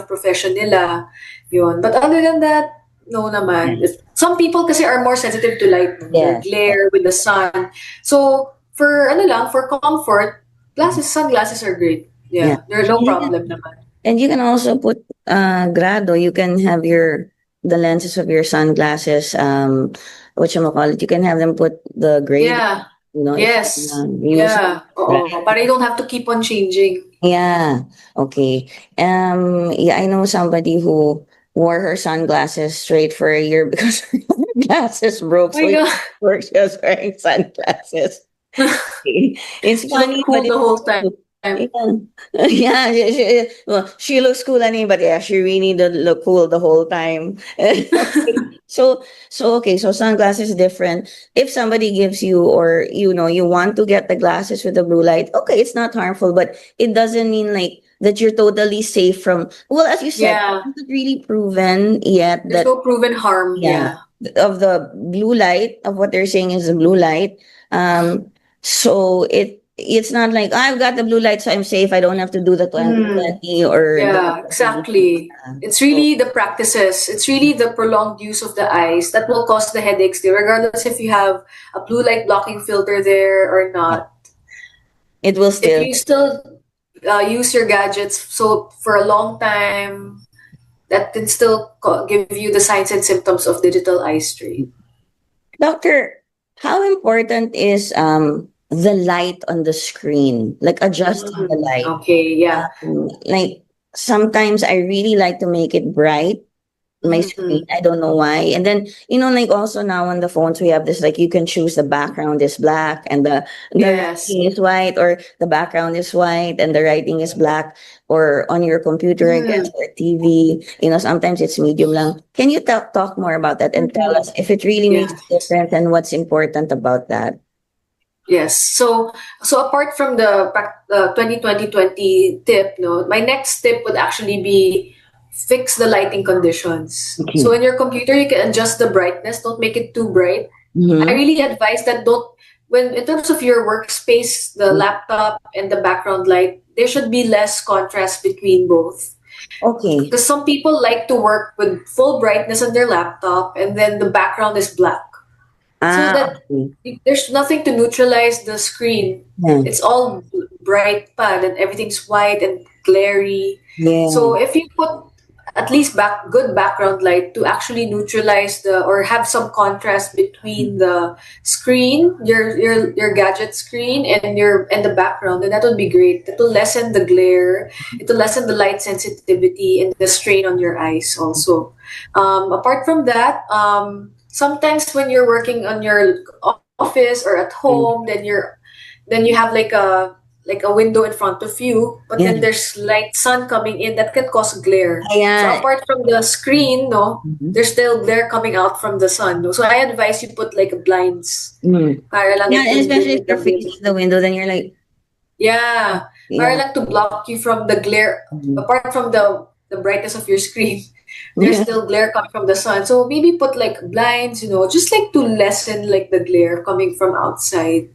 profession nila. Yun. But other than that, no naman. Some people kasi are more sensitive to light, the glare with the sun. So for comfort, sunglasses are great. Yeah. There's no problem naman. And you can also put grado. You can have the lenses of your sunglasses. You can have them put the grade. Yeah. Yes. But you don't have to keep on changing. Yeah. Okay. I know somebody who wore her sunglasses straight for a year because her glasses broke. So she was wearing sunglasses. It's funny, cool the whole time. She looks cool but she really did look cool the whole time. So sunglasses is different. If somebody gives you, or you want to get the glasses with the blue light, okay, it's not harmful, but it doesn't mean like that you're totally safe from, well, as you said, it's not really proven yet. There's no proven harm. Of the blue light, of what they're saying is the blue light. So it's not like, I've got the blue light, so I'm safe. I don't have to do the 20/20 or exactly. It's really the practices. It's really the prolonged use of the eyes that will cause the headaches there, regardless if you have a blue light blocking filter there or not. It will still. If you still use your gadgets so for a long time, that can still give you the signs and symptoms of digital eye strain. Doctor, how important is the light on the screen, like adjusting the light? Okay, yeah. Like sometimes I really like to make it bright, my screen. I don't know why. And then, like also now on the phones, we have this, like you can choose the background is black and the writing is white, or the background is white and the writing is black, or on your computer, I guess, or TV, sometimes it's medium lang. Can you talk more about that and tell us if it really makes a difference and what's important about that? Yes. So apart from the 20-20-20 tip, my next tip would actually be fix the lighting conditions. Okay. So in your computer, you can adjust the brightness. Don't make it too bright. I really advise that in terms of your workspace, the laptop and the background light, there should be less contrast between both. Okay. Because some people like to work with full brightness on their laptop and then the background is black. So that there's nothing to neutralize the screen. It's all bright and everything's white and glary. So if you put at least good background light to actually neutralize or have some contrast between the screen, your gadget screen and the background, then that would be great. That will lessen the glare. It will lessen the light sensitivity and the strain on your eyes also. Apart from that, sometimes when you're working on your office or at home, then you have like a window in front of you, but Yeah. then there's light sun coming in that can cause glare. Yeah. So apart from the screen, no, Mhm. there's still glare coming out from the sun. No? So I advise you put like blinds. Mm. Para lang Yeah, and to especially if limit the you're facing the window, then you're like, yeah. Para yeah. lang to block you from the glare. Mhm. Apart from the brightness of your screen, there's Yeah. still glare coming from the sun. So maybe put like blinds, just like to lessen like the glare coming from outside.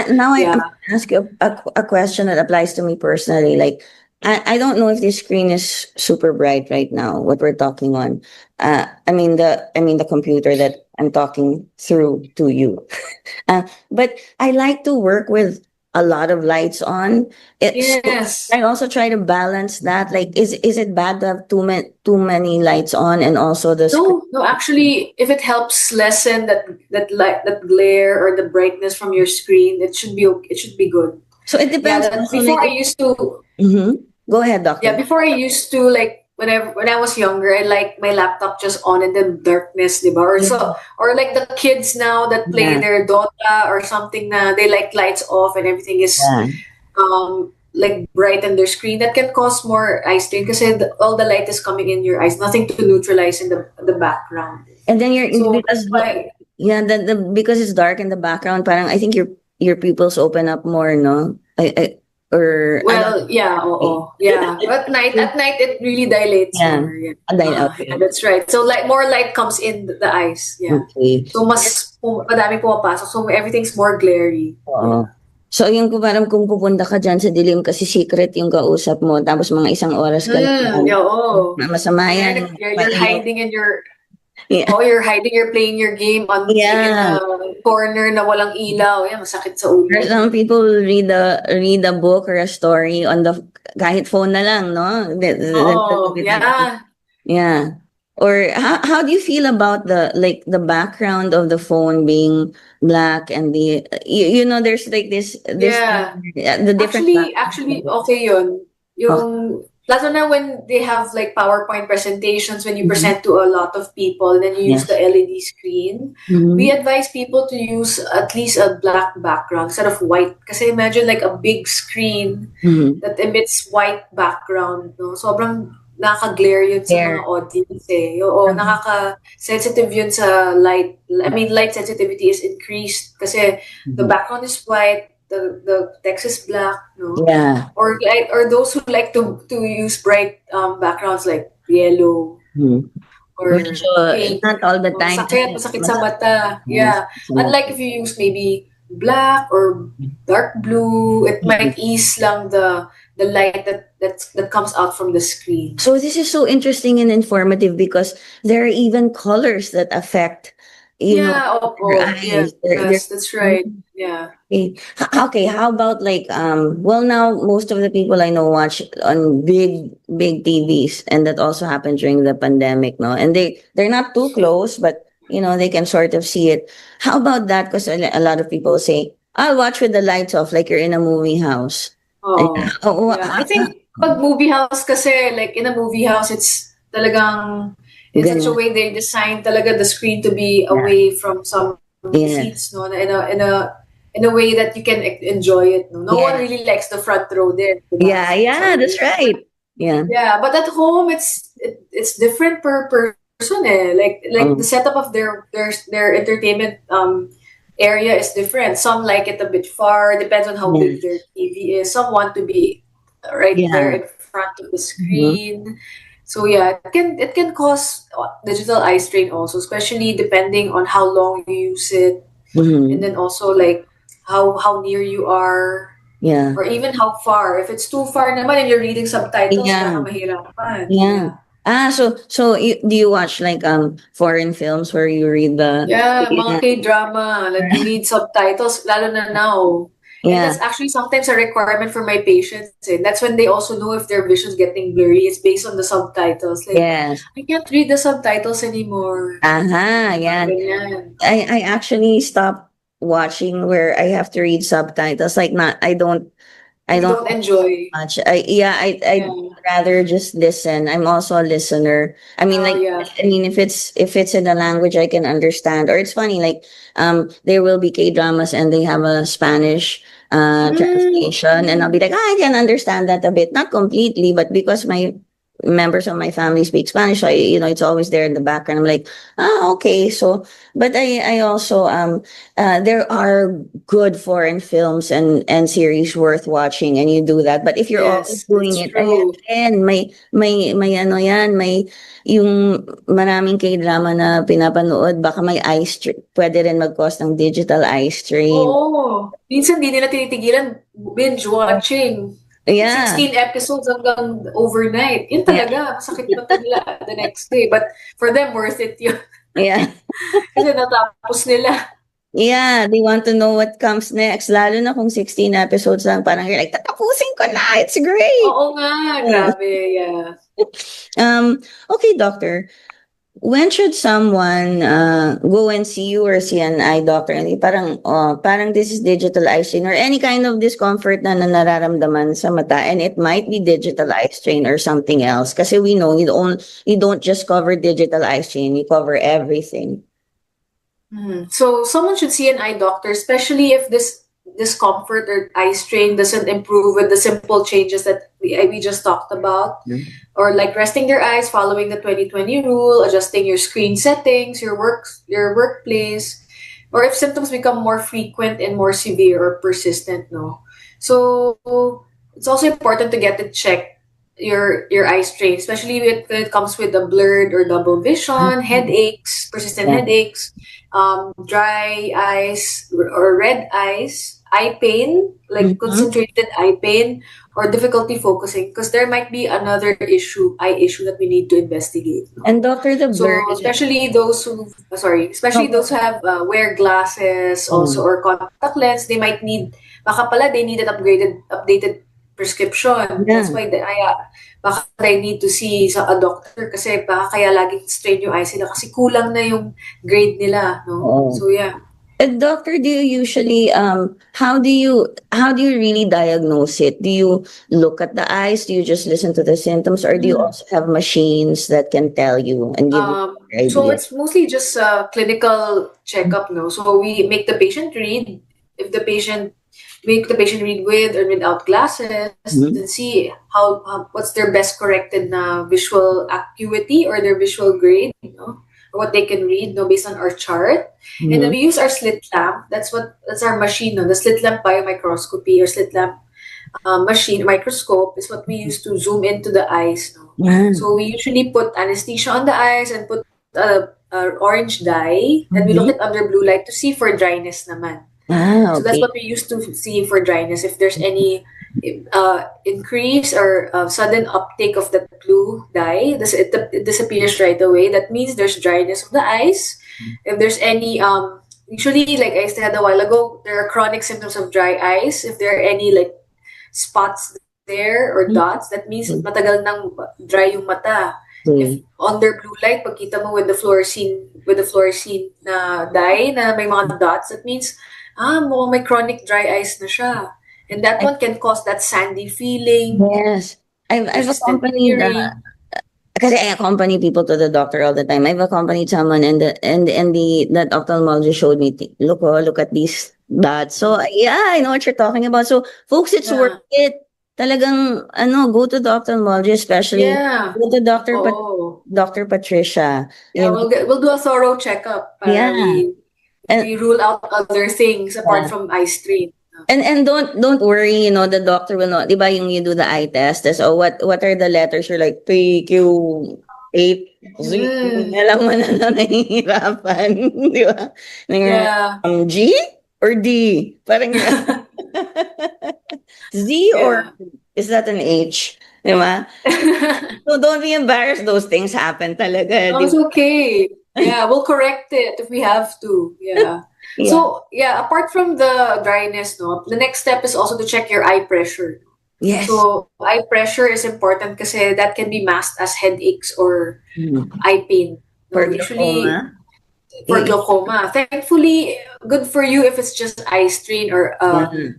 Now I'm Yeah. gonna ask you a question that applies to me personally. Like, I don't know if this screen is super bright right now, what we're talking on. I mean the computer that I'm talking through to you. But I like to work with a lot of lights on. So Yes. I also try to balance that. Like, is it bad to have too many lights on and also the screen? No, actually, if it helps lessen that light, that glare or the brightness from your screen, it should be good. So it Yeah, depends that also. before Like, I used to Go ahead, doctor. before I used to like when I was younger, I like my laptop just on and then darkness, diba? Or like the kids now that play Yeah. their Dota or something na they like lights off and everything is Yeah. like bright on their screen. That can cause more eye strain because all the light is coming in your eyes, nothing to neutralize in the background. And then So because that's why because it's dark in the background, parang I think your pupils open up more, no? I don't. yeah, yeah. At night it really dilates Yeah. more. Yeah. Okay. Yeah, that's right. So like more light comes in the eyes. Yeah. Okay. So madami pumapasok. So everything's more glary. Oo. So yung parang kung pupunta ka dyan sa dilim kasi secret yung kausap mo, tapos mga isang oras ka lang. Yeah, oh. Masama yan. You're hiding in your Yeah. you're hiding, you're playing your game on like, in a corner na walang ilaw. Yeah, masakit sa ulo. Some people will read a book or a story on the kahit phone na lang, no? Oh, yeah. Yeah. Or how do you feel about the background of the phone being black and there's like this Yeah. the different Actually, okay yun. Yung, lalo na when they have like PowerPoint presentations, when you present to a lot of people, then you use the LED screen. We advise people to use at least a black background instead of white. Kasi imagine like a big screen that emits white background. No? Sobrang nakaka-glare yun sa mga audience eh. Oo, nakaka-sensitive yun sa light. I mean, light sensitivity is increased kasi the background is white, the text is black, no? Yeah. Or those who like to use bright backgrounds like yellow or pink. Not all the time. Masakit sa mata. Yeah. Unlike if you use maybe black or dark blue, it might ease lang the light that comes out from the screen. So this is so interesting and informative because there are even colors that affect your eyes. Yes, that's right. Yeah. Okay, how about like now most of the people I know watch on big TVs, and that also happened during the pandemic, no? And they're not too close, but they can sort of see it. How about that? Because a lot of people say, I'll watch with the lights off, like you're in a movie house. Yeah. I think pag movie house kasi, like in a movie house, it's talagang in such a way they designed talaga the screen to be away from some seats, no? In a way that you can enjoy it. No one really likes the front row there. Yeah, that's right. Yeah. Yeah, but at home it's different per person eh. Like the setup of their entertainment area is different. Some like it a bit far, depends on how big their TV is. Some want to be right there in front of the screen. So yeah, it can cause digital eye strain also, especially depending on how long you use it, and then also like how near you are, or even how far. If it's too far naman and you're reading subtitles, mahirapan. So do you watch like foreign films where you read the mga K-drama, like you read subtitles, lalo na now. And that's actually sometimes a requirement for my patients. And that's when they also know if their vision's getting blurry. It's based on the subtitles. Like, I can't read the subtitles anymore. I actually stopped watching where I have to read subtitles. Like I don't I You don't don't enjoy. much. I'd rather just listen. I'm also a listener. I mean, Oh like, yeah. I mean, if it's in a language I can understand, or it's funny, like, there will be K dramas and they have a Spanish translation, and I'll be like, I can understand that a bit, not completely, but because my members of my family speak Spanish, so it's always there in the background. I'm like, okay. So, but I also there are good foreign films and series worth watching, and you do that. But if you're always Yes, doing that's it, true. ayan, may ano yan, may yung maraming K-drama na pinapanood, baka may pwede rin mag-cause ng digital eye strain. Oo. Minsan di nila tinitigilan binge watching. Yeah. 16 episodes hanggang overnight. Yun Yeah. talaga. Masakit mata nila the next day. But for them, worth it yun. Yeah. Kasi natapos nila. Yeah, they want to know what comes next. Lalo na kung 16 episodes lang, parang you're like, tatapusin ko na. It's great. Oo nga. Yeah. Grabe. Yeah. Okay, doctor. When should someone go and see you or see an eye doctor? Hindi, parang this is digital eye strain or any kind of discomfort na nararamdaman sa mata, and it might be digital eye strain or something else. Kasi we know you don't just cover digital eye strain, you cover everything. So someone should see an eye doctor, especially if this discomfort or eye strain doesn't improve with the simple changes that we just talked about. Or like resting their eyes, following the 20/20 rule, adjusting your screen settings, your workplace, or if symptoms become more frequent and more severe or persistent, no. So it's also important to get it checked, your eye strain, especially when it comes with the blurred or double vision, headaches, persistent headaches, dry eyes or red eyes, eye pain, like concentrated eye pain, or difficulty focusing, because there might be another eye issue that we need to investigate. No? And doctor, the So blur, especially those who have wear glasses also or contact lens, they might need, baka pala they need an updated prescription. That's why baka they need to see a doctor kasi baka kaya laging strain yung eyes nila kasi kulang na yung grade nila, no? So yeah. Doctor, do you usually how do you really diagnose it? Do you look at the eyes? Do you just listen to the symptoms, or do you also have machines that can tell you and give you an idea? So it's mostly just a clinical checkup, no? So we make the patient read. If the patient read with or without glasses, and see how what's their best corrected visual acuity or their visual grade, or what they can read, based on our chart. And then we use our slit lamp. That's our machine, the slit lamp biomicroscopy or slit lamp microscope is what we use to zoom into the eyes. So we usually put anesthesia on the eyes and put orange dye, and we look at under blue light to see for dryness naman. So that's what we used to see for dryness. If there's any increase or sudden uptake of the blue dye, it disappears right away. That means there's dryness of the eyes. If there's any, usually, like I said a while ago, there are chronic symptoms of dry eyes. If there are any like spots there or dots, that means matagal nang dry yung mata. If under blue light, pagkita mo with the fluorescein na dye na may mga dots, that means mukhang may chronic dry eyes na siya. And that one can cause that sandy feeling. Yes. I've accompanied because I accompany people to the doctor all the time. I've accompanied someone and that ophthalmologist showed me, look at these dots. So yeah, I know what you're talking about. So folks, it's worth it. Talagang go to the ophthalmologist, especially go to Dr. Patricia. Yeah, we'll do a thorough checkup. We rule out other things apart from eye strain. And don't worry, the doctor will not, diba, you do the eye test, so what are the letters, you're like PQ 8 Z, alam mo na nahihirapan, di ba? G or D, parang Z or is that an H, di ba? So don't be embarrassed, those things happen talaga. It's okay. Yeah, we'll correct it if we have to. Yeah. So apart from the dryness, the next step is also to check your eye pressure. Yes. So eye pressure is important kasi that can be masked as headaches or eye pain. Usually, for glaucoma. Thankfully, good for you if it's just eye strain or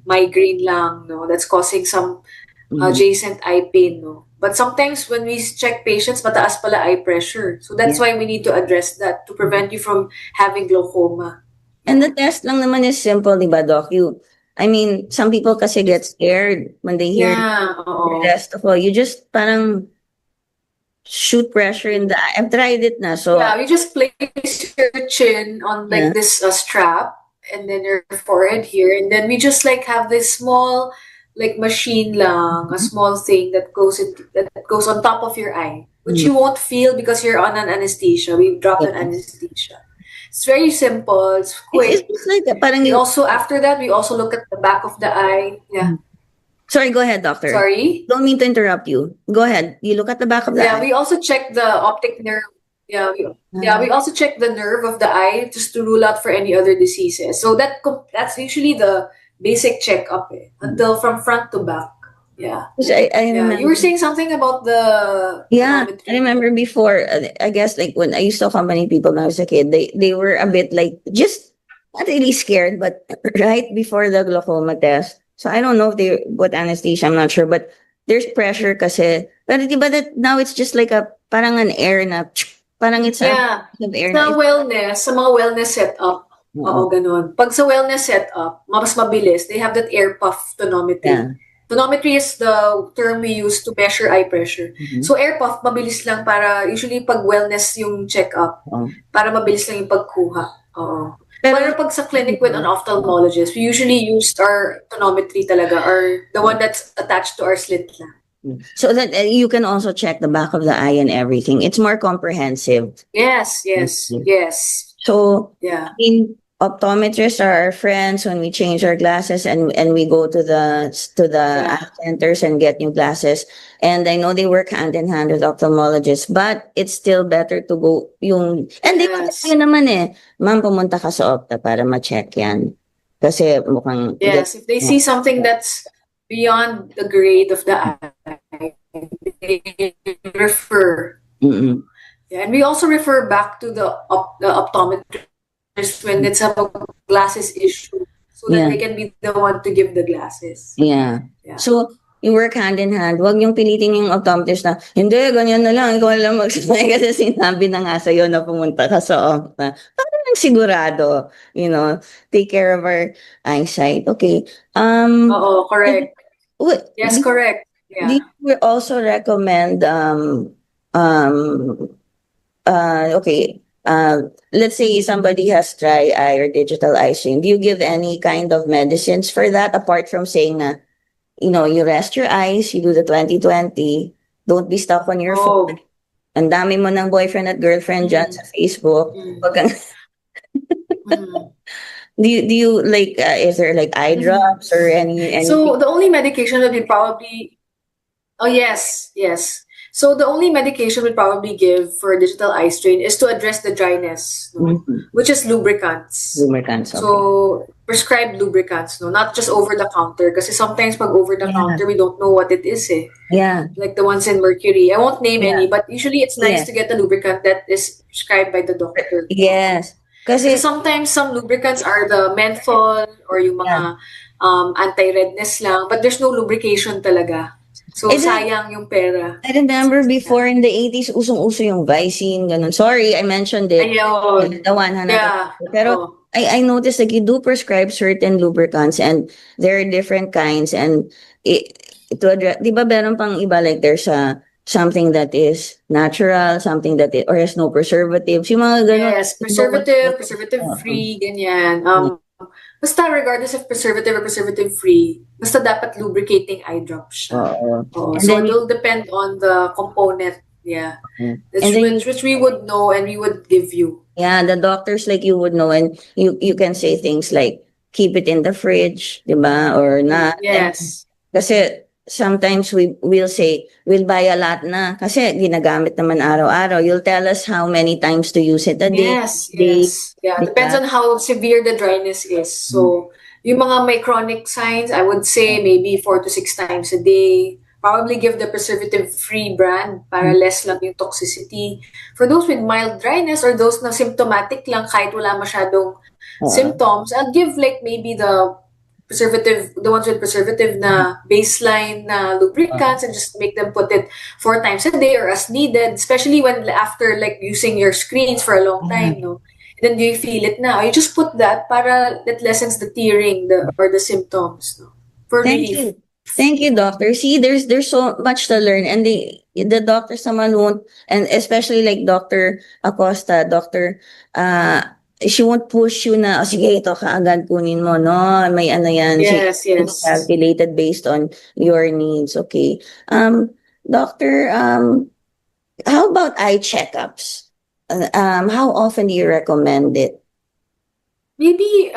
migraine lang, no, that's causing some adjacent eye pain, no. But sometimes when we check patients, mataas pala eye pressure. So that's why we need to address that to prevent you from having glaucoma. And the test lang naman is simple, di ba, Doc? I mean, some people kasi get scared when they hear the test. You just parang shoot pressure in the eye. I've tried it na. So yeah, you just place your chin on like this strap and then your forehead here. And then we just like have this small like machine lang, a small thing that goes on top of your eye, which you won't feel because you're on an anesthesia. We drop an anesthesia. It's very simple. It's quick. It's like parang after that, we also look at the back of the eye. Yeah. Sorry, go ahead, doctor. Sorry? Don't mean to interrupt you. Go ahead. You look at the back of the eye. Yeah, we also check the optic nerve. Yeah, we also check the nerve of the eye just to rule out for any other diseases. So that's usually the basic checkup until from front to back. Yeah. I remember, you were saying something about the I remember before, I guess like when I used to accompany people when I was a kid, they were a bit like just not really scared, but right before the glaucoma test. So I don't know if they put anesthesia, I'm not sure, but there's pressure kasi. Pero diba that now it's just like parang an air na parang it's a air sa wellness, sa mga wellness setup. Oo, ganun. Pag sa wellness setup, mas mabilis. They have that air puff tonometry. Yeah. Tonometry is the term we use to measure eye pressure. So air puff, mabilis lang para, usually pag wellness yung check-up, para mabilis lang yung pagkuha. Oo. Pero pag sa clinic with an ophthalmologist, we usually use our tonometry talaga, or the one that's attached to our slit lang. So that you can also check the back of the eye and everything. It's more comprehensive. Yes. So, yeah. I mean, optometrists are our friends when we change our glasses and we go to the eye centers and get new glasses. And I know they work hand in hand with ophthalmologists, but it's still better to go yung, and yun naman ma'am, pumunta ka sa opta para ma-check yan. Kasi mukhang... Yes, if they see something that's beyond the grade of the eye, they refer. Yeah, and we also refer back to the optometrist when it's a glasses issue, so that they can be the one to give the glasses. Yeah. So, you work hand in hand. Huwag yung pilitin yung optometrist na, hindi, ganyan na lang, ikaw lang magsasabi kasi sinabi na nga sa'yo na pumunta ka sa opta. Parang sigurado, take care of our eyesight. Okay. Oo, correct. Yes, correct. Yeah. Do you also recommend, let's say somebody has dry eye or digital eye strain. Do you give any kind of medicines for that apart from saying na, you rest your eyes, you do the 20-20, don't be stuck on your phone. Ang dami mo ng boyfriend at girlfriend dyan sa Facebook. Do you like, is there like eye drops or any? So the only medication that we probably, yes. So the only medication we'd probably give for digital eye strain is to address the dryness, which is lubricants. So prescribed lubricants, not just over the counter. Because sometimes pag over the counter, we don't know what it is. Yeah. Like the ones in Mercury. I won't name any, but usually it's nice to get a lubricant that is prescribed by the doctor. Yes. Kasi sometimes some lubricants are the menthol or yung mga anti-redness lang, but there's no lubrication talaga. So, sayang yung pera. I remember before in the 80s, usong-uso yung Vicine, ganun. Sorry, I mentioned it. Ayun. The one, Pero I noticed like you do prescribe certain lubricants and there are different kinds. And to address, di ba meron pang iba like there's something that is natural, something that or has no preservatives. Yung mga ganun. Yes, preservative-free, ganyan. Basta regardless of preservative or preservative-free, basta dapat lubricating eye drop siya. So it will depend on the component, which we would know and we would give you. Yeah, the doctors like you would know, and you can say things like keep it in the fridge, diba, or not. Yes. Kasi sometimes we'll say, we'll buy a lot na. Kasi ginagamit naman araw-araw. You'll tell us how many times to use it a day. Yes. Yeah, depends on how severe the dryness is. So, yung mga may chronic signs, I would say maybe 4 to 6 times a day. probably give the preservative-free brand para less lang yung toxicity. For those with mild dryness or those na symptomatic lang kahit wala masyadong symptoms, I'll give like maybe the ones with preservative na baseline na lubricants and just make them put it 4 times a day or as needed, especially when after like using your screens for a long time, no? And then you feel it now. You just put that para that lessens the tearing or the symptoms, no? For Thank relief. you. Thank you, doctor. See, there's so much to learn, and the doctors naman won't, and especially like Dr. Acosta, she won't push you na, sige, ito kaagad kunin mo, no? May ano yan. Yes, It's yes. calculated based on your needs, okay? Doctor, how about eye checkups? How often do you recommend it? Maybe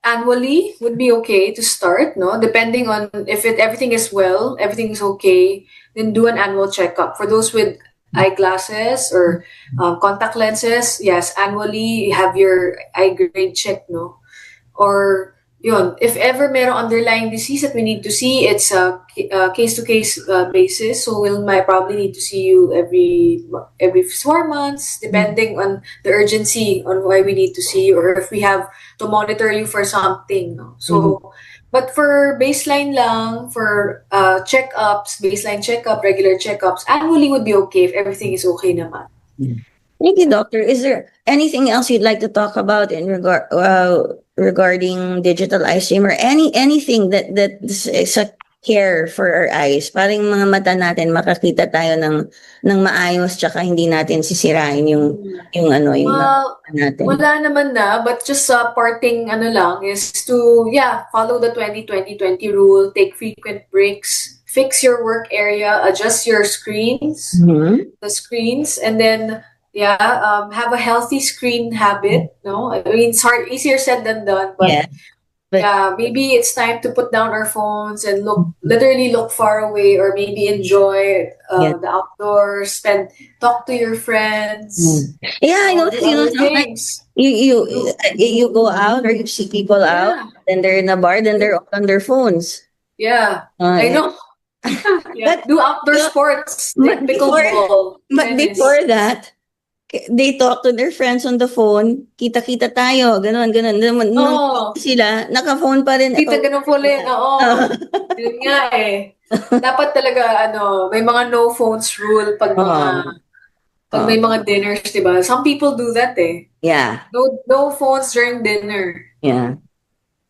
annually would be okay to start, no? Depending on if everything is well, everything is okay, then do an annual checkup. For those with eyeglasses or contact lenses, yes, annually have your eye grade check, no? Or yun, if ever merong underlying disease that we need to see, it's a case-to-case basis. So might probably need to see you every 4 months, depending on the urgency on why we need to see you, or if we have to monitor you for something. No? So, but for baseline lang, for checkups, baseline checkup, regular checkups, annually would be okay if everything is okay naman. Thank you, doctor. Is there anything else you'd like to talk about in regarding digital eye stream or anything that is a care for our eyes? Parang mga mata natin makakita tayo ng maayos tsaka hindi natin sisirain yung Well, mata natin. wala naman na, but just parting ano lang is to follow the 20-20-20 rule, take frequent breaks, fix your work area, adjust your screens, the screens, and then have a healthy screen habit. No, I mean it's easier said than done, but maybe it's time to put down our phones and literally look far away, or maybe enjoy the outdoors, talk to your friends. I noticed, things. You go out or you see people out, then they're in a bar, then they're on their phones. I know. But do outdoor sports, like pickleball. But before that, they talk to their friends on the phone. Kita-kita tayo, ganun. Nung sila, naka-phone pa rin. Kita ganun po rin, oo. Yun nga eh. Dapat talaga, may mga no phones rule pag may mga dinners, diba? Some people do that eh. Yeah. No phones during dinner. Yeah.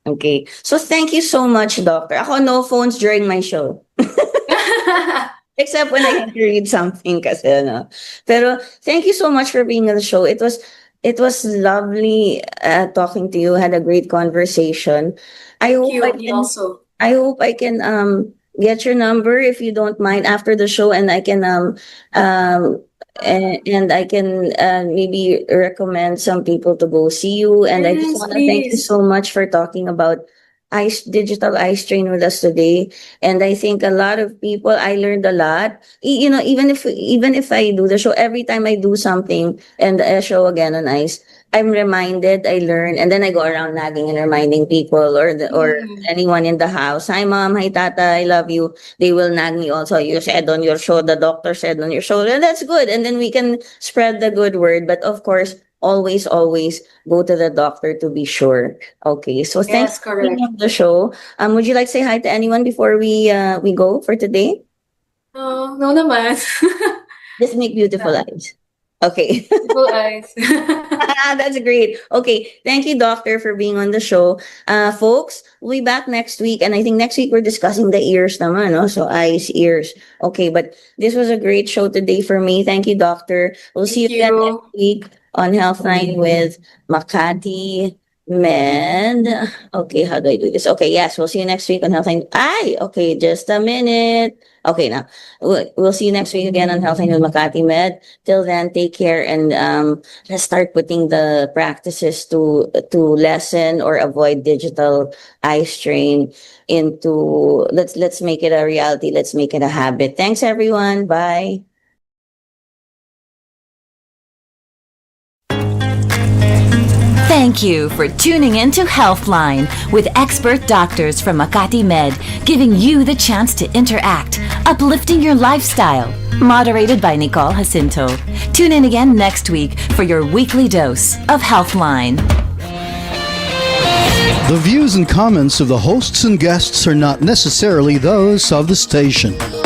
Okay. So thank you so much, doctor. Ako, no phones during my show. Except when I have to read something kasi, Pero thank you so much for being on the show. It was lovely talking to you. Had a great conversation. I hope I can get your number if you don't mind after the show, and I can and I can maybe recommend some people to go see you. And I just want to thank you so much for talking about digital eye strain with us today. And I think a lot of people, I learned a lot. Even if I do the show, every time I do something and a show again on ice, I'm reminded, I learn, and then I go around nagging and reminding people or anyone in the house. Hi mom, hi tata, I love you. They will nag me also. You said on your show, the doctor said on your show, and that's good. And then we can spread the good word. But of course, always go to the doctor to be sure. Okay, so thanks for being on the show. Would you like to say hi to anyone before we go for today? No naman. Just make beautiful eyes. Okay. Beautiful eyes. That's great. Okay, thank you, doctor, for being on the show. Folks, we'll be back next week, and I think next week we're discussing the ears naman, no? So eyes, ears. Okay, but this was a great show today for me. Thank you, doctor. We'll see you again next week on Healthline with Makati Med. Okay, how do I do this? Okay, yes, we'll see you next week on Healthline. Okay, just a minute. Okay, now we'll see you next week again on Healthline with Makati Med. Till then, take care, and let's start putting the practices to lessen or avoid digital eye strain into. Let's make it a reality. Let's make it a habit. Thanks, everyone. Bye. Thank you for tuning in to Healthline with expert doctors from Makati Med, giving you the chance to interact, uplifting your lifestyle. Moderated by Nicole, Jacinto. Tune in again next week for your weekly dose of Healthline. The views and comments of the hosts and guests are not necessarily those of the station.